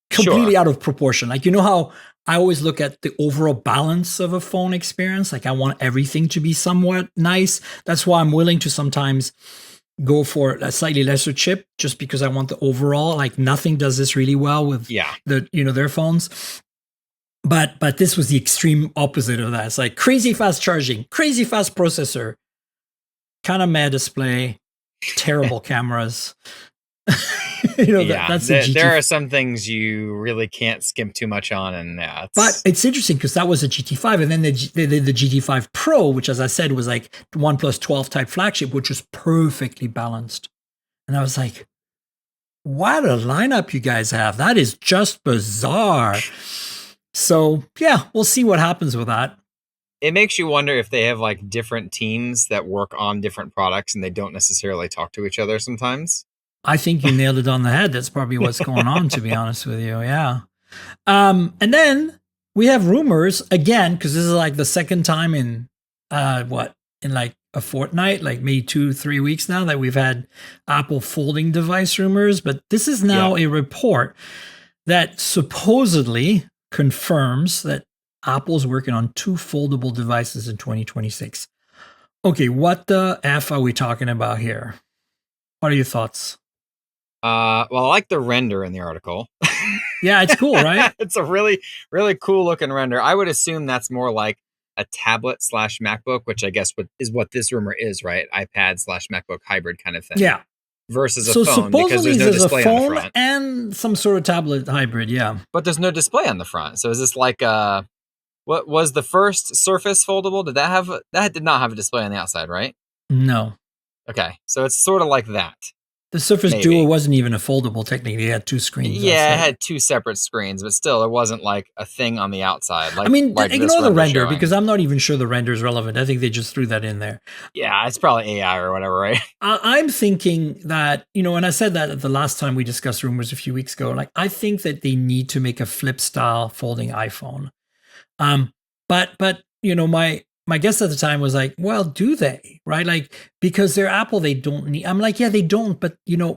completely out of proportion. Like, how I always look at the overall balance of a phone experience. Like, I want everything to be somewhat nice. That's why I'm willing to sometimes go for a slightly lesser chip, just because I want the overall. Like, nothing does this really well with their phones. But this was the extreme opposite of that. It's like crazy fast charging, crazy fast processor, kind of mad display, terrible cameras. That's there are some things you really can't skimp too much on, and but it's interesting because that was a GT5, and then they did the GT5 Pro, which, as I said, was like OnePlus 12 type flagship, which was perfectly balanced. And I was like, what a lineup you guys have! That is just bizarre. So yeah, we'll see what happens with that. It makes you wonder if they have like different teams that work on different products, and they don't necessarily talk to each other sometimes. I think you nailed it on the head. That's probably what's going on, to be honest with you. Yeah. And then we have rumors again, because this is like the second time in like a fortnight, like maybe 2-3 weeks now, that we've had Apple folding device rumors. But this is now a report that supposedly confirms that Apple's working on 2 foldable devices in 2026. Okay, what the F are we talking about here? What are your thoughts? Well, I like the render in the article. Yeah, it's cool, right? It's a really, really cool looking render. I would assume that's more like a tablet / MacBook, which I guess is what this rumor is, right? iPad / MacBook hybrid kind of thing. Yeah. Versus a phone, because there's no display on the front. And some sort of tablet hybrid, yeah. But there's no display on the front. So is this like what was the first Surface foldable? That did not have a display on the outside, right? No. Okay. So it's sort of like that. The Surface Duo wasn't even a foldable, technically. It had 2 screens. Yeah, it had 2 separate screens, but still, it wasn't like a thing on the outside. Like, ignore the render, because I'm not even sure the render is relevant. I think they just threw that in there. Yeah, it's probably AI or whatever, right? I'm thinking that, and I said that the last time we discussed rumors a few weeks ago, like, I think that they need to make a flip-style folding iPhone. But my guess at the time was like, well, do they? Right? Like, because they're Apple, they don't need. I'm like, yeah, they don't. But,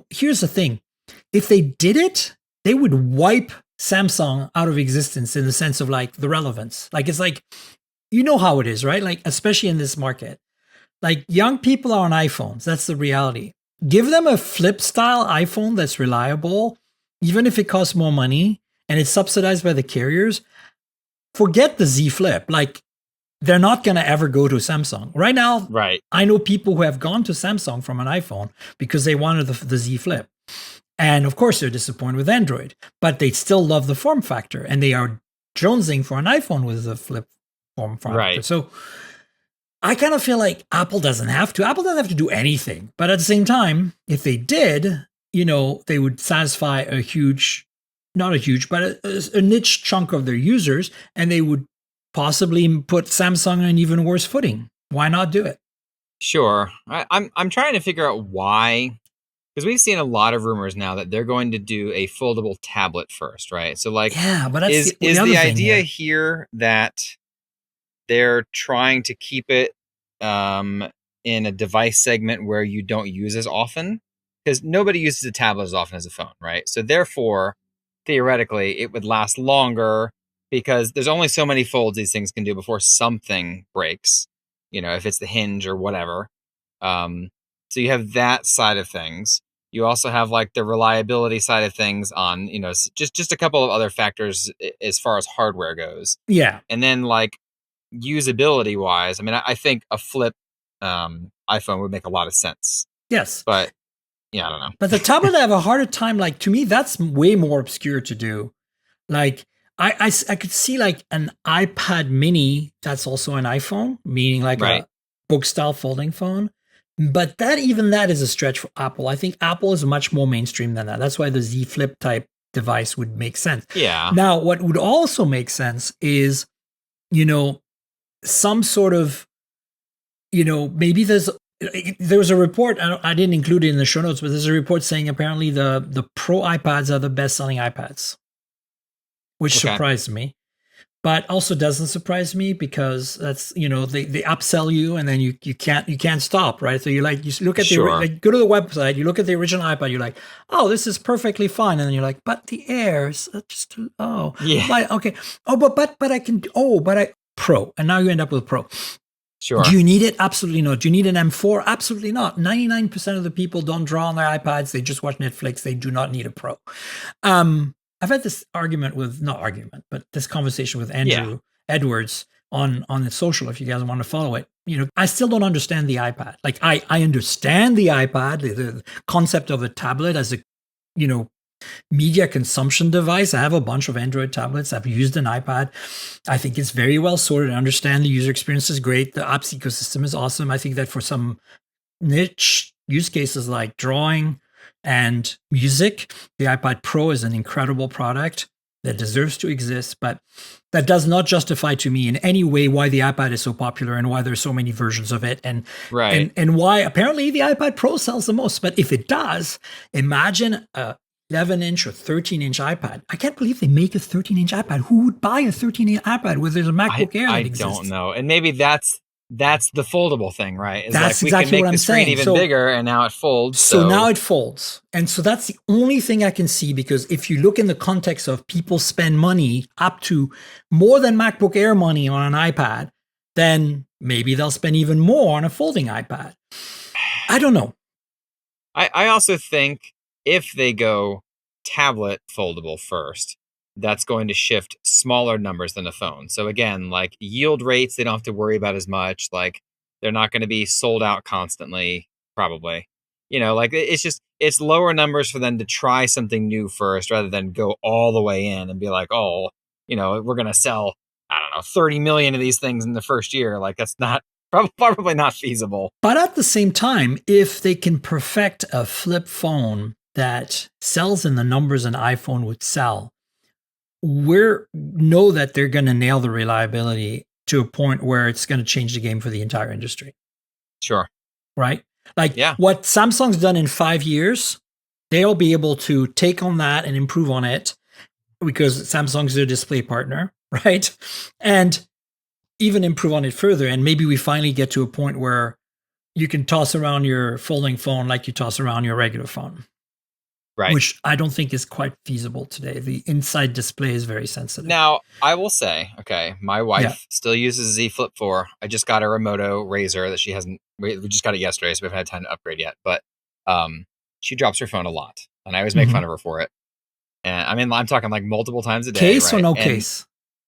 here's the thing. If they did it, they would wipe Samsung out of existence in the sense of like the relevance. Like, it's like, how it is, right? Like, especially in this market. Like, young people are on iPhones. That's the reality. Give them a flip style iPhone that's reliable, even if it costs more money and it's subsidized by the carriers. Forget the Z Flip. Like, they're not going to ever go to Samsung. Right now, right. I know people who have gone to Samsung from an iPhone because they wanted the Z Flip. And of course, they're disappointed with Android, but they still love the form factor, and they are jonesing for an iPhone with a flip form factor. Right. So I kind of feel like Apple doesn't have to. Apple doesn't have to do anything. But at the same time, if they did, they would satisfy a huge, not a huge, but a niche chunk of their users, and they would possibly put Samsung on an even worse footing. Why not do it? Sure. I'm trying to figure out why, because we've seen a lot of rumors now that they're going to do a foldable tablet first, right? So like, Yeah, but that's the is other the thing idea here. here that they're trying to keep it in a device segment where you don't use as often? Because nobody uses a tablet as often as a phone, right? So therefore, theoretically, it would last longer because there's only so many folds these things can do before something breaks. If it's the hinge or whatever. So you have that side of things. You also have like the reliability side of things on, just a couple of other factors as far as hardware goes. Yeah. And then like usability wise, I mean, I think a flip iPhone would make a lot of sense. Yes. But yeah, I don't know. But the tablet, I have a harder time. Like, to me, that's way more obscure to do. Like, I could see like an iPad mini that's also an iPhone, meaning like Right. a book style folding phone. But even that is a stretch for Apple. I think Apple is much more mainstream than that. That's why the Z Flip type device would make sense. Yeah. Now, what would also make sense is, some sort of, maybe there was a report. I didn't include it in the show notes, but there's a report saying apparently the Pro iPads are the best selling iPads, which surprised me, but also doesn't surprise me because that's, they upsell you and then you can't stop, right? So you look at go to the website, you look at the original iPad, you're like, oh, this is perfectly fine, and then you're like, but the Airs just okay, but I can, but I Pro, and now you end up with Pro. Sure. Do you need it? Absolutely not. Do you need an M4? Absolutely not. 99% of the people don't draw on their iPads. They just watch Netflix. They do not need a Pro. I've had this but this conversation with Andrew Edwards on the social, if you guys want to follow it. I still don't understand the iPad. Like, I understand the iPad, the concept of a tablet as a, media consumption device. I have a bunch of Android tablets. I've used an iPad. I think it's very well sorted. I understand the user experience is great. The apps ecosystem is awesome. I think that for some niche use cases like drawing and music, the iPad Pro is an incredible product that deserves to exist, but that does not justify to me in any way why the iPad is so popular and why there's so many versions of it, and why apparently the iPad Pro sells the most. But if it does, imagine a 11-inch or 13-inch iPad. I can't believe they make a 13-inch iPad. Who would buy a 13-inch iPad where there's a MacBook Air that exists? I don't know. And maybe that's the foldable thing, right? That's exactly what I'm saying. We can make the screen even bigger, and now it folds. So now it folds. And so that's the only thing I can see, because if you look in the context of people spend money up to more than MacBook Air money on an iPad, then maybe they'll spend even more on a folding iPad. I don't know. I also think if they go tablet foldable first, that's going to shift smaller numbers than a phone. So again, like yield rates, they don't have to worry about as much. Like, they're not going to be sold out constantly, probably. Like, it's lower numbers for them to try something new first rather than go all the way in and be like, oh, we're going to sell, I don't know, 30 million of these things in the first year. Like, that's not probably not feasible. But at the same time, if they can perfect a flip phone that sells in the numbers an iPhone would sell, know that they're going to nail the reliability to a point where it's going to change the game for the entire industry. Sure. Right? Like, what Samsung's done in 5 years, they'll be able to take on that and improve on it because Samsung's their display partner, right? And even improve on it further. And maybe we finally get to a point where you can toss around your folding phone like you toss around your regular phone. Right. Which I don't think is quite feasible today. The inside display is very sensitive. Now, I will say, okay, my wife still uses Z Flip 4. I just got her a Moto Razr that she hasn't, we just got it yesterday, so we haven't had time to upgrade yet. But she drops her phone a lot, and I always make fun of her for it. And I mean, I'm talking like multiple times a day. Case right? or no case?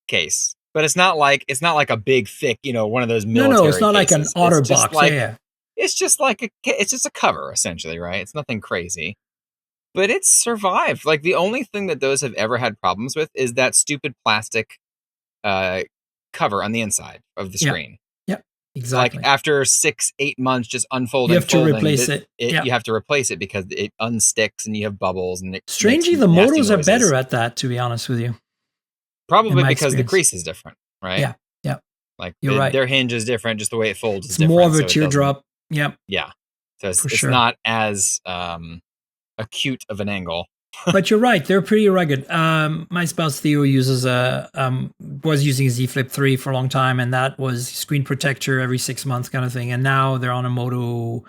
Case. But it's not like a big, thick, one of those military No, it's not cases. like an OtterBox. It's just it's just a cover, essentially, right? It's nothing crazy. But it's survived. Like, the only thing that those have ever had problems with is that stupid plastic cover on the inside of the screen. Yeah. So like Exactly. after 6-8 months, just You unfolding, have to folding, replace it. Yeah. you have to replace it because it unsticks and you have bubbles and it makes Strangely, the nasty motos are better noises. at that, to be honest with you, in Probably my because the experience. crease is different, right? Yeah. Yeah. Like You're right. their hinge is different, just the way it folds is It's more different, of a so it doesn't. teardrop. Yep. Yeah, so For it's sure. not as acute of an angle. But you're right; they're pretty rugged. My spouse Theo uses was using a Z Flip 3 for a long time, and that was screen protector every 6 months kind of thing. And now they're on a Moto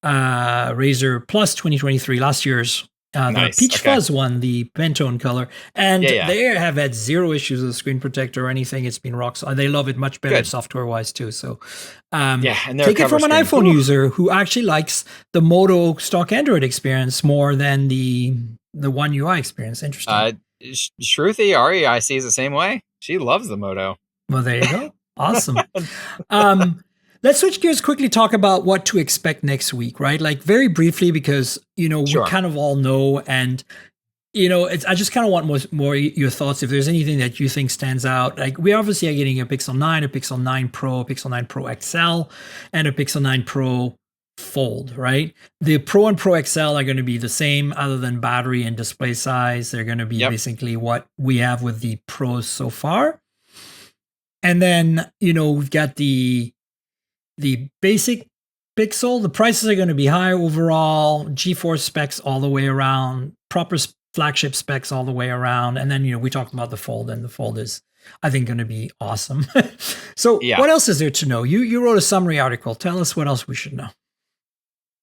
Razor Plus 2023, last year's. The Nice. peach Okay. fuzz one, the Pantone color, and Yeah. Yeah. they have had zero issues with the screen protector or anything. It's been rock solid. They love it much better Good. software wise too. So, Yeah, and their take it cover from an screen. iPhone Whew. user who actually likes the Moto stock Android experience more than the One UI experience. Interesting. Shruti, REI sees the same way. She loves the Moto. Well, there you go. Awesome. Um, let's switch gears quickly, talk about what to expect next week, right? Like very briefly, because, we Sure. kind of all know. And, I just kind of want more your thoughts. If there's anything that you think stands out, like we obviously are getting a Pixel 9, a Pixel 9 Pro, a Pixel 9 Pro XL, and a Pixel 9 Pro Fold, right? The Pro and Pro XL are going to be the same other than battery and display size. They're going to be Yep. basically what we have with the Pros so far. And then, we've got the basic Pixel. The prices are going to be higher overall, GeForce specs all the way around, proper flagship specs all the way around. And then, we talked about the Fold, and the Fold is, I think, going to be awesome. So Yeah. what else is there to know? You wrote a summary article. Tell us what else we should know.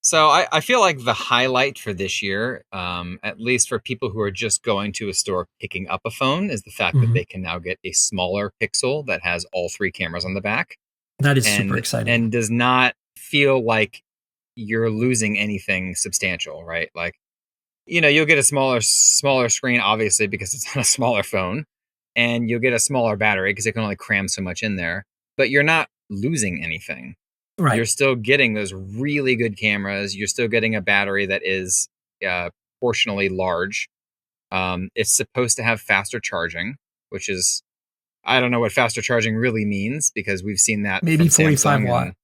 So I feel like the highlight for this year, at least for people who are just going to a store picking up a phone, is the fact that Mhm. they can now get a smaller Pixel that has all 3 cameras on the back. That is super exciting. And does not feel like you're losing anything substantial, right? Like, you'll get a smaller screen, obviously, because it's on a smaller phone, and you'll get a smaller battery because it can only cram so much in there, but you're not losing anything. Right. You're still getting those really good cameras. You're still getting a battery that is proportionally large. It's supposed to have faster charging, which is, I don't know what faster charging really means, because we've seen that Maybe from 45 Samsung. watt.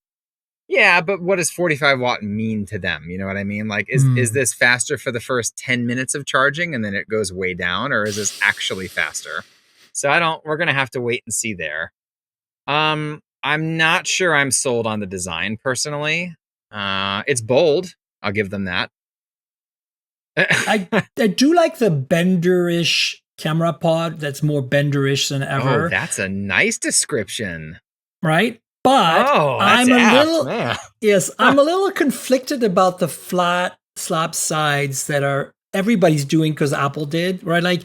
Yeah, but what does 45 watt mean to them? You know what I mean? Like, is this faster for the first 10 minutes of charging and then it goes way down, or is this actually faster? So we're going to have to wait and see there. I'm not sure I'm sold on the design personally. It's bold. I'll give them that. I do like the benderish camera pod. That's more benderish than ever. Oh, that's a nice description. Right? But that's apt, man. Yes, I'm a little conflicted about the flat slab sides that are everybody's doing because Apple did, right? Like,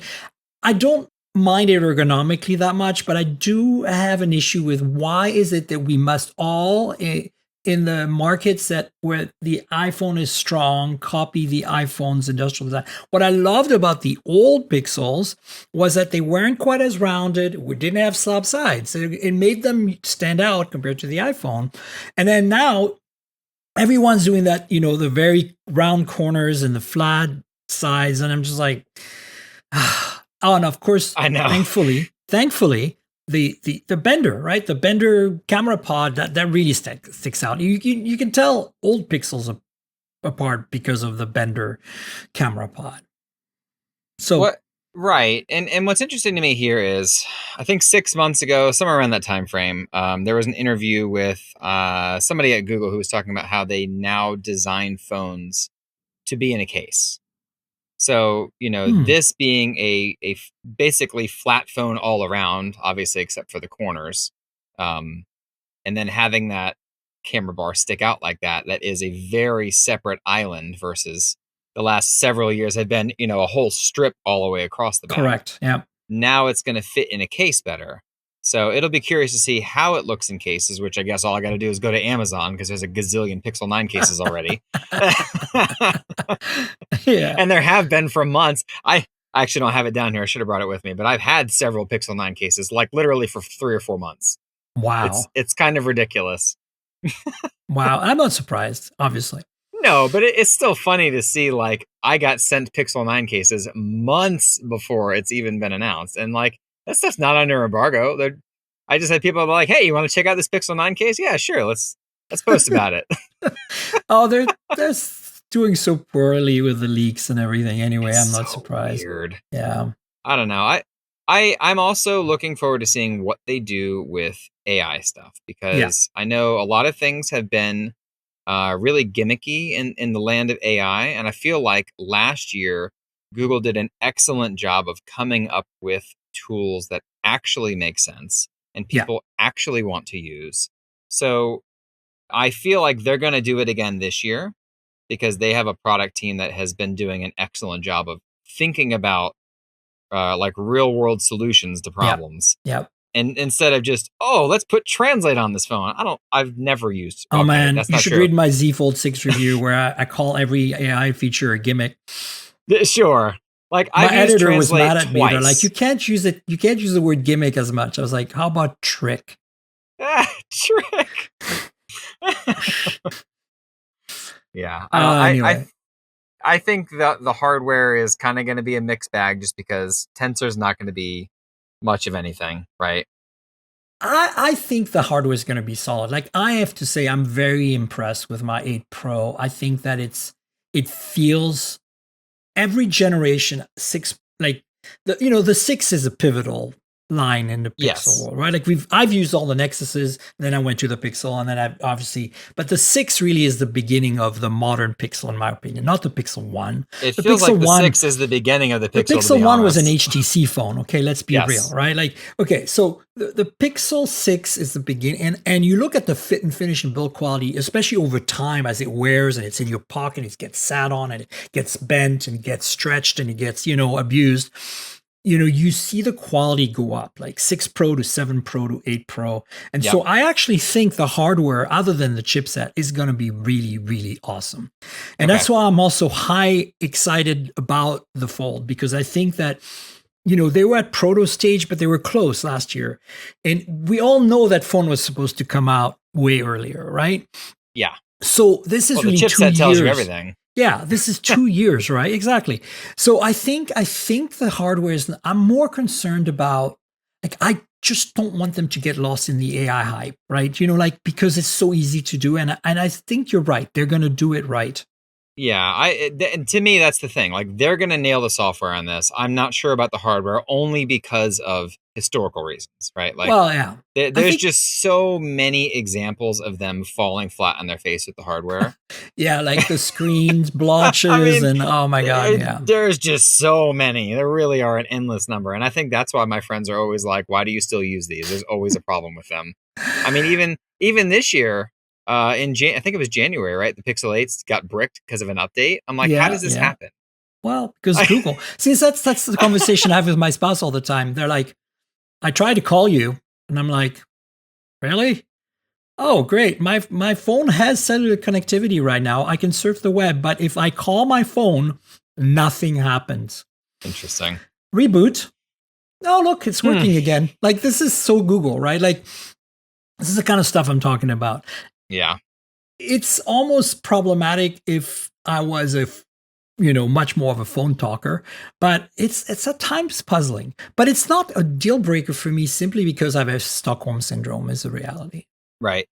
I don't mind it ergonomically that much, but I do have an issue with why is it that we must all in the markets that where the iPhone is strong, copy the iPhone's industrial design. What I loved about the old Pixels was that they weren't quite as rounded. We didn't have slab sides. It made them stand out compared to the iPhone. And then now everyone's doing that, the very round corners and the flat sides. And I'm just like, oh, and of course, I know. Thankfully, the bender, right? The bender camera pod that really sticks out. You can tell old Pixels apart because of the bender camera pod. So what? Right, and what's interesting to me here is, I think 6 months ago, somewhere around that time frame, there was an interview with somebody at Google who was talking about how they now design phones to be in a case. So, this being a basically flat phone all around, obviously, except for the corners, and then having that camera bar stick out like that is a very separate island versus the last several years had been, a whole strip all the way across the back. Correct. Yeah. Now it's going to fit in a case better. So it'll be curious to see how it looks in cases, which I guess all I got to do is go to Amazon because there's a gazillion Pixel 9 cases already. Yeah. And there have been for months. I actually don't have it down here. I should have brought it with me, but I've had several Pixel 9 cases, like literally for 3 or 4 months. Wow. It's kind of ridiculous. Wow. I'm not surprised, obviously. No, but it's still funny to see, like, I got sent Pixel 9 cases months before it's even been announced. And, like, that stuff's not under embargo. I just had people be like, "Hey, you want to check out this Pixel 9 case? Yeah, sure. Let's post about it." Oh, they're doing so poorly with the leaks and everything. Anyway, It's I'm not so surprised. weird. Yeah. I don't know. I'm also looking forward to seeing what they do with AI stuff Yeah. because I know a lot of things have been really gimmicky in the land of AI, and I feel like last year Google did an excellent job of coming up with tools that actually make sense and Yeah. people actually want to use. So I feel like they're going to do it again this year because they have a product team that has been doing an excellent job of thinking about like real world solutions to Yeah. problems. Yeah. And instead of just, oh, let's put translate on this phone. I've never used, Oh okay, man, that's you not should true. read my Z Fold 6 review where I call every AI feature a gimmick. Sure. Like My I've used editor was translate mad at me. They're like, twice. you can't use it. You can't use the word gimmick as much. I was like, how about trick? Trick. Yeah. I don't Anyway, I think the hardware is kind of going to be a mixed bag just because Tensor's not going to be much of anything, right? I think the hardware is going to be solid. Like I have to say, I'm very impressed with my 8 Pro. I think that it feels every generation six like the 6 is a pivotal line in the Pixel Yes. world, right? Like I've used all the Nexuses, then I went to the Pixel, and then I've obviously, but the 6 really is the beginning of the modern Pixel, in my opinion, not the Pixel 1. It The feels like Pixel the 1 6 is the beginning of the the Pixel, to Pixel be 1 was an honest. HTC phone. Okay, let's be real, Yes. right? Like, okay, so the Pixel 6 is the beginning, and you look at the fit and finish and build quality, especially over time as it wears and it's in your pocket, it gets sat on and it gets bent and it gets stretched and it gets, abused. You see the quality go up, like 6 Pro to 7 Pro to 8 Pro. And Yep. so I actually think the hardware, other than the chipset, is going to be really, really awesome. And Okay. that's why I'm also high excited about the Fold, because I think that, they were at proto stage, but they were close last year. And we all know that phone was supposed to come out way earlier, right? Yeah. So this is Well, the really 2 chipset tells you years. everything. Yeah, this is 2 years, right? Exactly. So I think the hardware is. I'm more concerned about, like, I just don't want them to get lost in the AI hype, right? Like, because it's so easy to do, and I think you're right. They're gonna do it right. Yeah, to me that's the thing. Like they're going to nail the software on this. I'm not sure about the hardware only because of historical reasons, right? Like Well, yeah, I there's think, just so many examples of them falling flat on their face with the hardware. yeah, like the screens, I blotches, mean, and oh my god, yeah. there's just so many. There really are an endless number, and I think that's why my friends are always like, "Why do you still use these?" There's always a problem with them. I mean, even this year, I think it was January, right? The Pixel 8s got bricked because of an update. I'm like, how Yeah, does this yeah. happen? Well, because Google. See, that's the conversation I have with my spouse all the time. They're like, I try to call you, and I'm like, really? Oh, great. My phone has cellular connectivity right now. I can surf the web, but if I call my phone, nothing happens. Interesting. Reboot. Oh, look, it's Hmm. working again. Like, this is so Google, right? Like, this is the kind of stuff I'm talking about. Yeah. It's almost problematic if I was much more of a phone talker, but it's at times puzzling. But it's not a deal breaker for me simply because I have Stockholm syndrome is the reality. Right.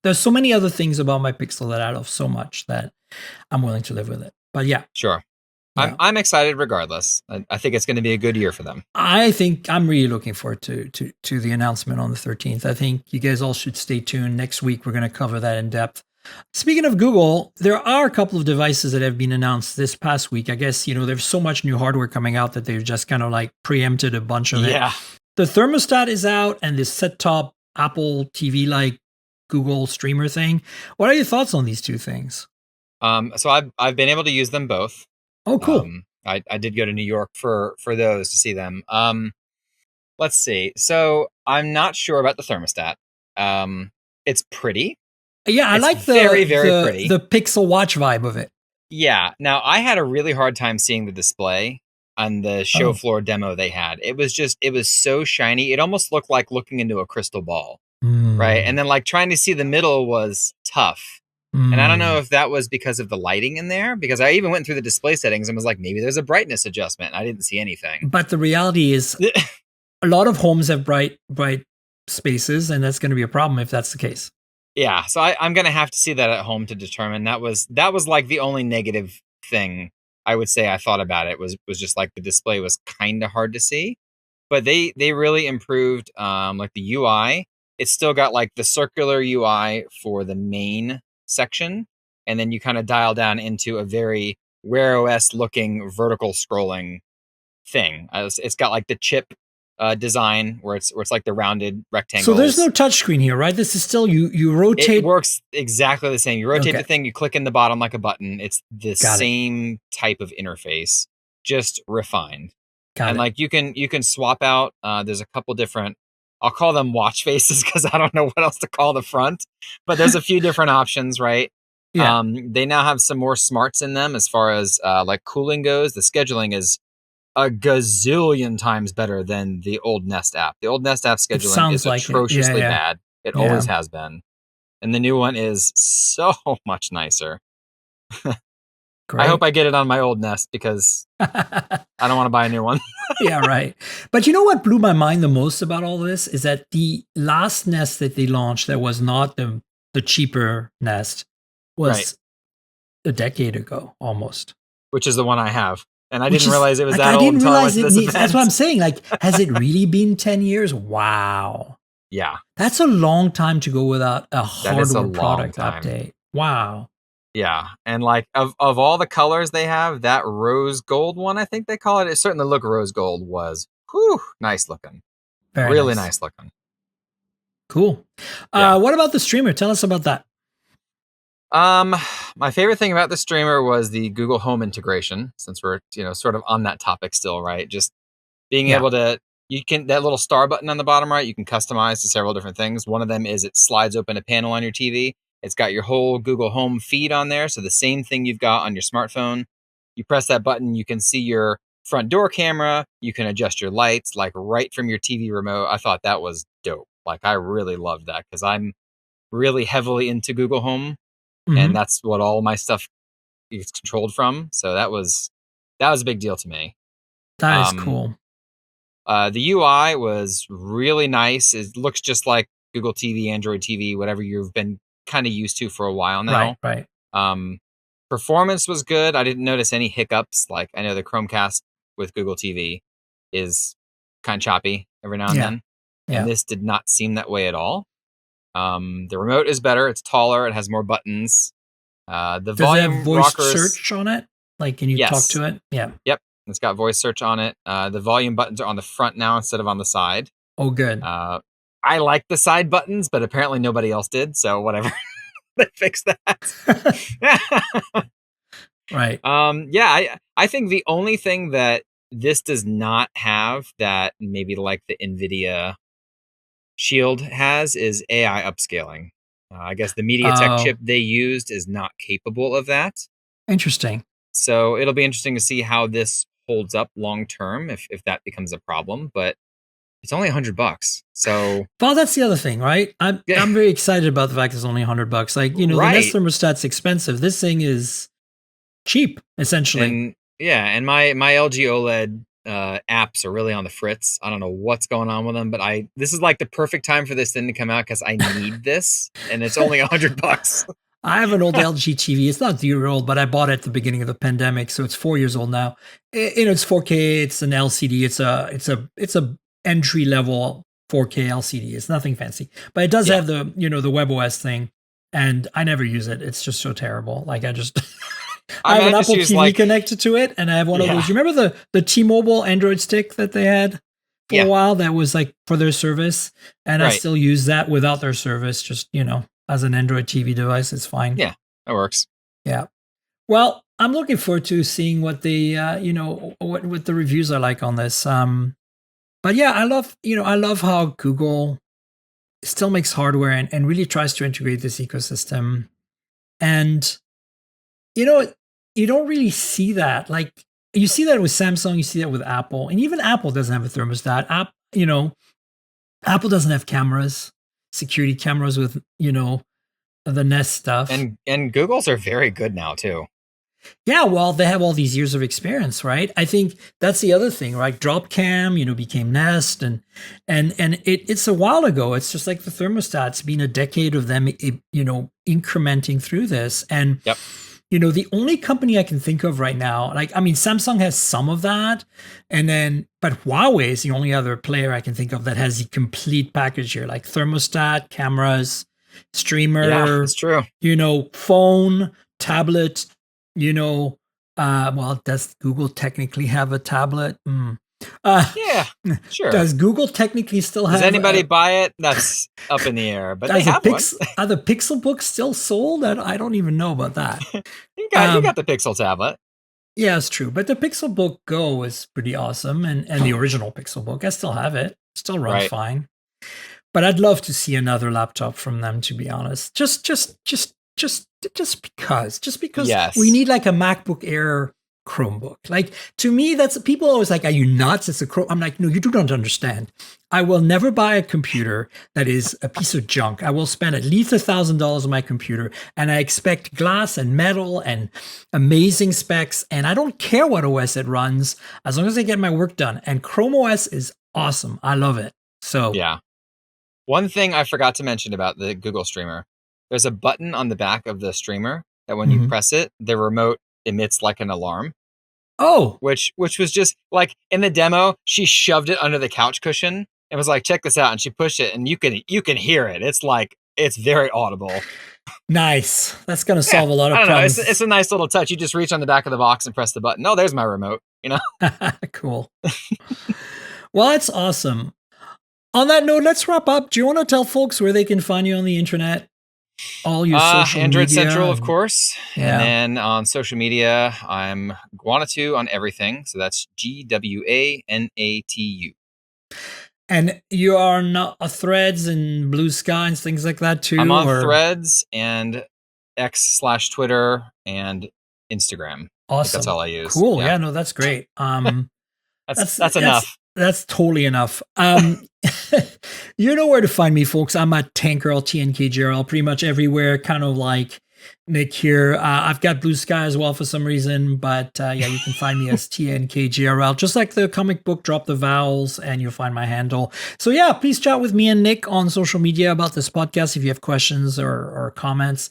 There's so many other things about my Pixel that I love so much that I'm willing to live with it. But yeah, Sure. yeah. I'm excited regardless. I think it's going to be a good year for them. I think I'm really looking forward to the announcement on the 13th. I think you guys all should stay tuned. Next week, we're going to cover that in depth. Speaking of Google, there are a couple of devices that have been announced this past week. I guess, there's so much new hardware coming out that they've just kind of like preempted a bunch of it. Yeah. The thermostat is out and this set-top Apple TV like Google streamer thing. What are your thoughts on these two things? So I've been able to use them both. Oh, cool. I did go to New York for those to see them. Let's see. So I'm not sure about the thermostat. It's pretty. Yeah, I It's like very, very pretty. the Pixel Watch vibe of it. Yeah. Now I had a really hard time seeing the display on the show floor demo they had. It was so shiny. It almost looked like looking into a crystal ball. Right. And then like trying to see the middle was tough. And I don't know if that was because of the lighting in there, because I even went through the display settings and was like, maybe there's a brightness adjustment. I didn't see anything. But the reality is, a lot of homes have bright spaces, and that's going to be a problem if that's the case. Yeah, so I'm gonna have to see that at home to determine. That was like the only negative thing I would say I thought about it was just like the display was kind of hard to see, but they really improved like the UI. It's still got like the circular UI for the main section, and then you kind of dial down into a very Wear OS looking vertical scrolling thing. It's got like the chip design where it's like the rounded rectangles. So there's no touchscreen here, right? This is still you rotate. It works exactly the same. You rotate Okay. the thing, you click in the bottom like a button. It's the Got it. same type of interface, just refined. Got And it. like you can swap out. There's a couple different. I'll call them watch faces because I don't know what else to call the front. But there's a few different options, right? Yeah. They now have some more smarts in them as far as like cooling goes. The scheduling is a gazillion times better than the old Nest app. The old Nest app It scheduling sounds is like it. Yeah, atrociously yeah. bad. It Yeah. always has been. And the new one is so much nicer. Great. I hope I get it on my old Nest because I don't want to buy a new one. Yeah, right. But you know what blew my mind the most about all this is that the last Nest that they launched that was not the cheaper Nest was Right. a decade ago almost. Which is the one I have. And I Which didn't is- realize it was like, that I old didn't until I went realize to it this needs, event. that's what I'm saying. Like, has it really been 10 years? Wow. Yeah. That's a long time to go without a That is a hardware long product time. update. Wow. Yeah. And like of all the colors they have, that rose gold one, I think they call it certainly looked rose gold was nice looking. Very Really nice looking. Cool. Yeah. What about the streamer? Tell us about that. My favorite thing about the streamer was the Google Home integration, since we're, sort of on that topic still, right? Just being Yeah. able to, that little star button on the bottom right, you can customize to several different things. One of them is it slides open a panel on your TV. It's got your whole Google Home feed on there. So the same thing you've got on your smartphone. You press that button, you can see your front door camera. You can adjust your lights like right from your TV remote. I thought that was dope. Like I really loved that because I'm really heavily into Google Home. Mhm. And that's what all my stuff is controlled from. So that was a big deal to me. That is cool. The UI was really nice. It looks just like Google TV, Android TV, whatever you've been kind of used to for a while now. Right. Performance was good. I didn't notice any hiccups. Like I know the Chromecast with Google TV is kind of choppy every now and then. Yeah. And this did not seem that way at all. The remote is better. It's taller. It has more buttons. The Does volume it have voice rockers, search on it? Like, can you Yes. talk to it? Yeah. Yep, it's got voice search on it. The volume buttons are on the front now instead of on the side. Oh, good. I like the side buttons, but apparently nobody else did. So whatever, they fixed that. Right. Yeah, I think the only thing that this does not have that maybe like the NVIDIA Shield has is AI upscaling. I guess the MediaTek chip they used is not capable of that. Interesting. So it'll be interesting to see how this holds up long term if that becomes a problem. But it's only $100. So Well, that's the other thing, right? I'm very excited about the fact it's only $100. Like, the Nest thermostat's expensive. This thing is cheap, essentially. And my LG OLED apps are really on the fritz. I don't know what's going on with them, but this is like the perfect time for this thing to come out because I need this, and it's only $100. I have an old LG TV. It's not a year old, but I bought it at the beginning of the pandemic, so it's 4 years old now. It's 4K. It's an LCD. It's a entry level 4K LCD. It's nothing fancy, but it does have the the WebOS thing, and I never use it. It's just so terrible. Like I just. I have an Apple TV connected to it, and I have one of those. You remember the T-Mobile Android stick that they had for a while? That was like for their service, and I still use that without their service. Just as an Android TV device, it's fine. Yeah, that works. Yeah. Well, I'm looking forward to seeing what the what the reviews are like on this. But yeah, I love how Google still makes hardware and really tries to integrate this ecosystem, and you don't really see that. Like you see that with Samsung, you see that with Apple, and even Apple doesn't have a thermostat. Apple doesn't have cameras, security cameras with the Nest stuff. And Google's are very good now too. Yeah, well, they have all these years of experience, right? I think that's the other thing, right? Dropcam, became Nest, and it's a while ago. It's just like the thermostat. It's been a decade of them, incrementing through this. And Yep. the only company I can think of right now, like, I mean, Samsung has some of that, but Huawei is the only other player I can think of that has the complete package here, like thermostat, cameras, Yeah, streamer, it's true. phone, tablet, well, does Google technically have a tablet? Uh, Yeah, sure. does Google technically still have? Does anybody buy it? That's up in the air, but they have one. Are the Pixel books still sold? I don't even know about that. You got the Pixel tablet. Yeah, it's true. But the Pixel Book Go is pretty awesome, and the original Pixel Book, I still have it. Still runs fine. But I'd love to see another laptop from them, to be honest. Just because Yes. we need like a MacBook Air Chromebook. Like, to me, that's, people always like, are you nuts? It's a Chrome. I'm like, no, you do not understand. I will never buy a computer that is a piece of junk. I will spend at least $1,000 on my computer, and I expect glass and metal and amazing specs. And I don't care what OS it runs, as long as I get my work done. And Chrome OS is awesome. I love it. So yeah. One thing I forgot to mention about the Google Streamer, there's a button on the back of the streamer that when you press it, the remote emits like an alarm. Oh, which was just like in the demo, she shoved it under the couch cushion and was like, check this out. And she pushed it and you can hear it. It's like, it's very audible. Nice. That's going to solve a lot of problems. It's a nice little touch. You just reach on the back of the box and press the button. Oh, there's my remote, Cool. Well, that's awesome. On that note, let's wrap up. Do you want to tell folks where they can find you on the internet? All your social Android media. Central, of course. Yeah. And then on social media, I'm Guanatu on everything. So that's GWANATU. And you are not Threads and Blue Sky and things like that too? I'm on Threads and X/Twitter and Instagram. Awesome. That's all I use. Cool. Yeah, no, that's great. That's enough. That's totally enough. You know where to find me, folks. I'm at Tankerl, TNKGRL, pretty much everywhere, kind of like Nick here. I've got Blue Sky as well for some reason, but yeah, you can find me as TNKGRL. Just like the comic book, drop the vowels and you'll find my handle. So yeah, please chat with me and Nick on social media about this podcast if you have questions or comments.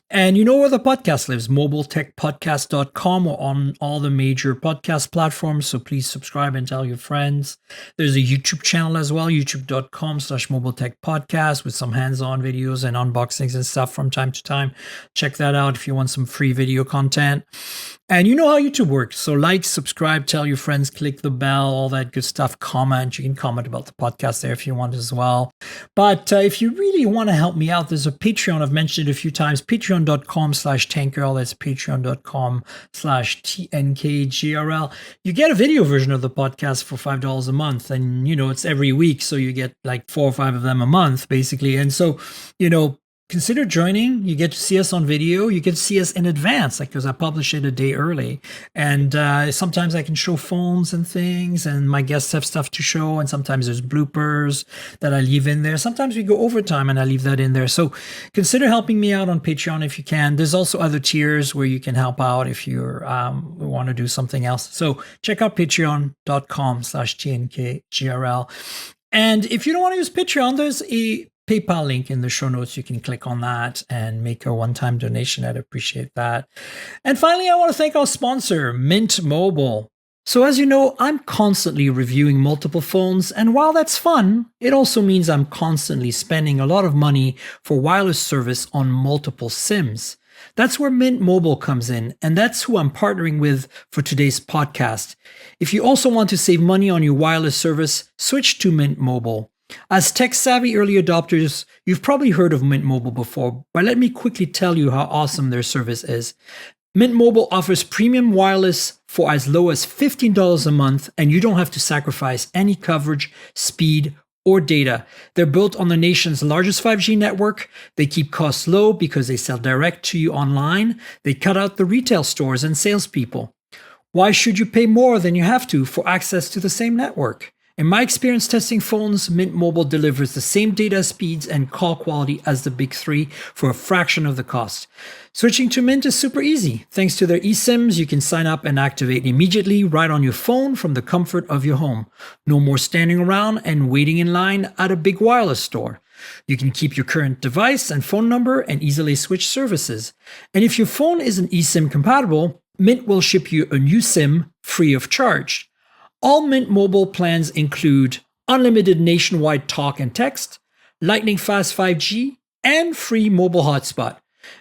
And you know where the podcast lives, mobiletechpodcast.com, or on all the major podcast platforms. So please subscribe and tell your friends. There's a YouTube channel as well, youtube.com/mobiletechpodcast, with some hands-on videos and unboxings and stuff from time to time. Check that out if you want some free video content. And you know how YouTube works. So like, subscribe, tell your friends, click the bell, all that good stuff. Comment. You can comment about the podcast there if you want as well. But if you really want to help me out, there's a Patreon. I've mentioned it a few times. Patreon.com/Tankerl. That's patreon.com/TNKGRL. You get a video version of the podcast for $5 a month. And, it's every week. So you get like 4 or 5 of them a month, basically. And so, consider joining. You get to see us on video. You get to see us in advance, because I publish it a day early. And sometimes I can show phones and things, and my guests have stuff to show. And sometimes there's bloopers that I leave in there. Sometimes we go overtime and I leave that in there. So consider helping me out on Patreon if you can. There's also other tiers where you can help out if you want to do something else. So check out patreon.com/TNKGRL. And if you don't want to use Patreon, there's a PayPal link in the show notes. You can click on that and make a one-time donation. I'd appreciate that. And finally, I want to thank our sponsor, Mint Mobile. So as you know, I'm constantly reviewing multiple phones, and while that's fun, it also means I'm constantly spending a lot of money for wireless service on multiple SIMs. That's where Mint Mobile comes in, and that's who I'm partnering with for today's podcast. If you also want to save money on your wireless service, switch to Mint Mobile. As tech-savvy early adopters, you've probably heard of Mint Mobile before, but let me quickly tell you how awesome their service is. Mint Mobile offers premium wireless for as low as $15 a month, and you don't have to sacrifice any coverage, speed, or data. They're built on the nation's largest 5G network. They keep costs low because they sell direct to you online. They cut out the retail stores and salespeople. Why should you pay more than you have to for access to the same network? In my experience testing phones, Mint Mobile delivers the same data speeds and call quality as the big three for a fraction of the cost. Switching to Mint is super easy. Thanks to their eSIMs, you can sign up and activate immediately right on your phone from the comfort of your home. No more standing around and waiting in line at a big wireless store. You can keep your current device and phone number and easily switch services. And if your phone isn't eSIM compatible, Mint will ship you a new SIM free of charge. All Mint Mobile plans include unlimited nationwide talk and text, lightning fast 5G, and free mobile hotspot.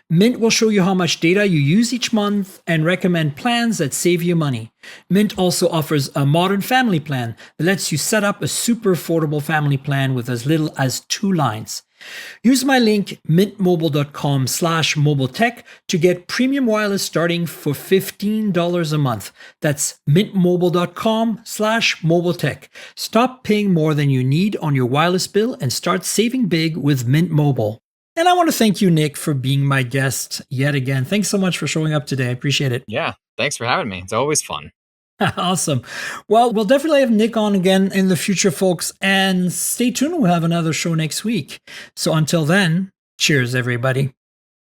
Mint will show you how much data you use each month and recommend plans that save you money. Mint also offers a modern family plan that lets you set up a super affordable family plan with as little as 2 lines. Use my link mintmobile.com/mobiletech to get premium wireless starting for $15 a month. That's mintmobile.com/mobiletech. Stop paying more than you need on your wireless bill and start saving big with Mint Mobile. And I want to thank you, Nick, for being my guest yet again. Thanks so much for showing up today. I appreciate it. Yeah, thanks for having me. It's always fun. Awesome. Well, we'll definitely have Nick on again in the future, folks. And stay tuned. We'll have another show next week. So until then, cheers, everybody.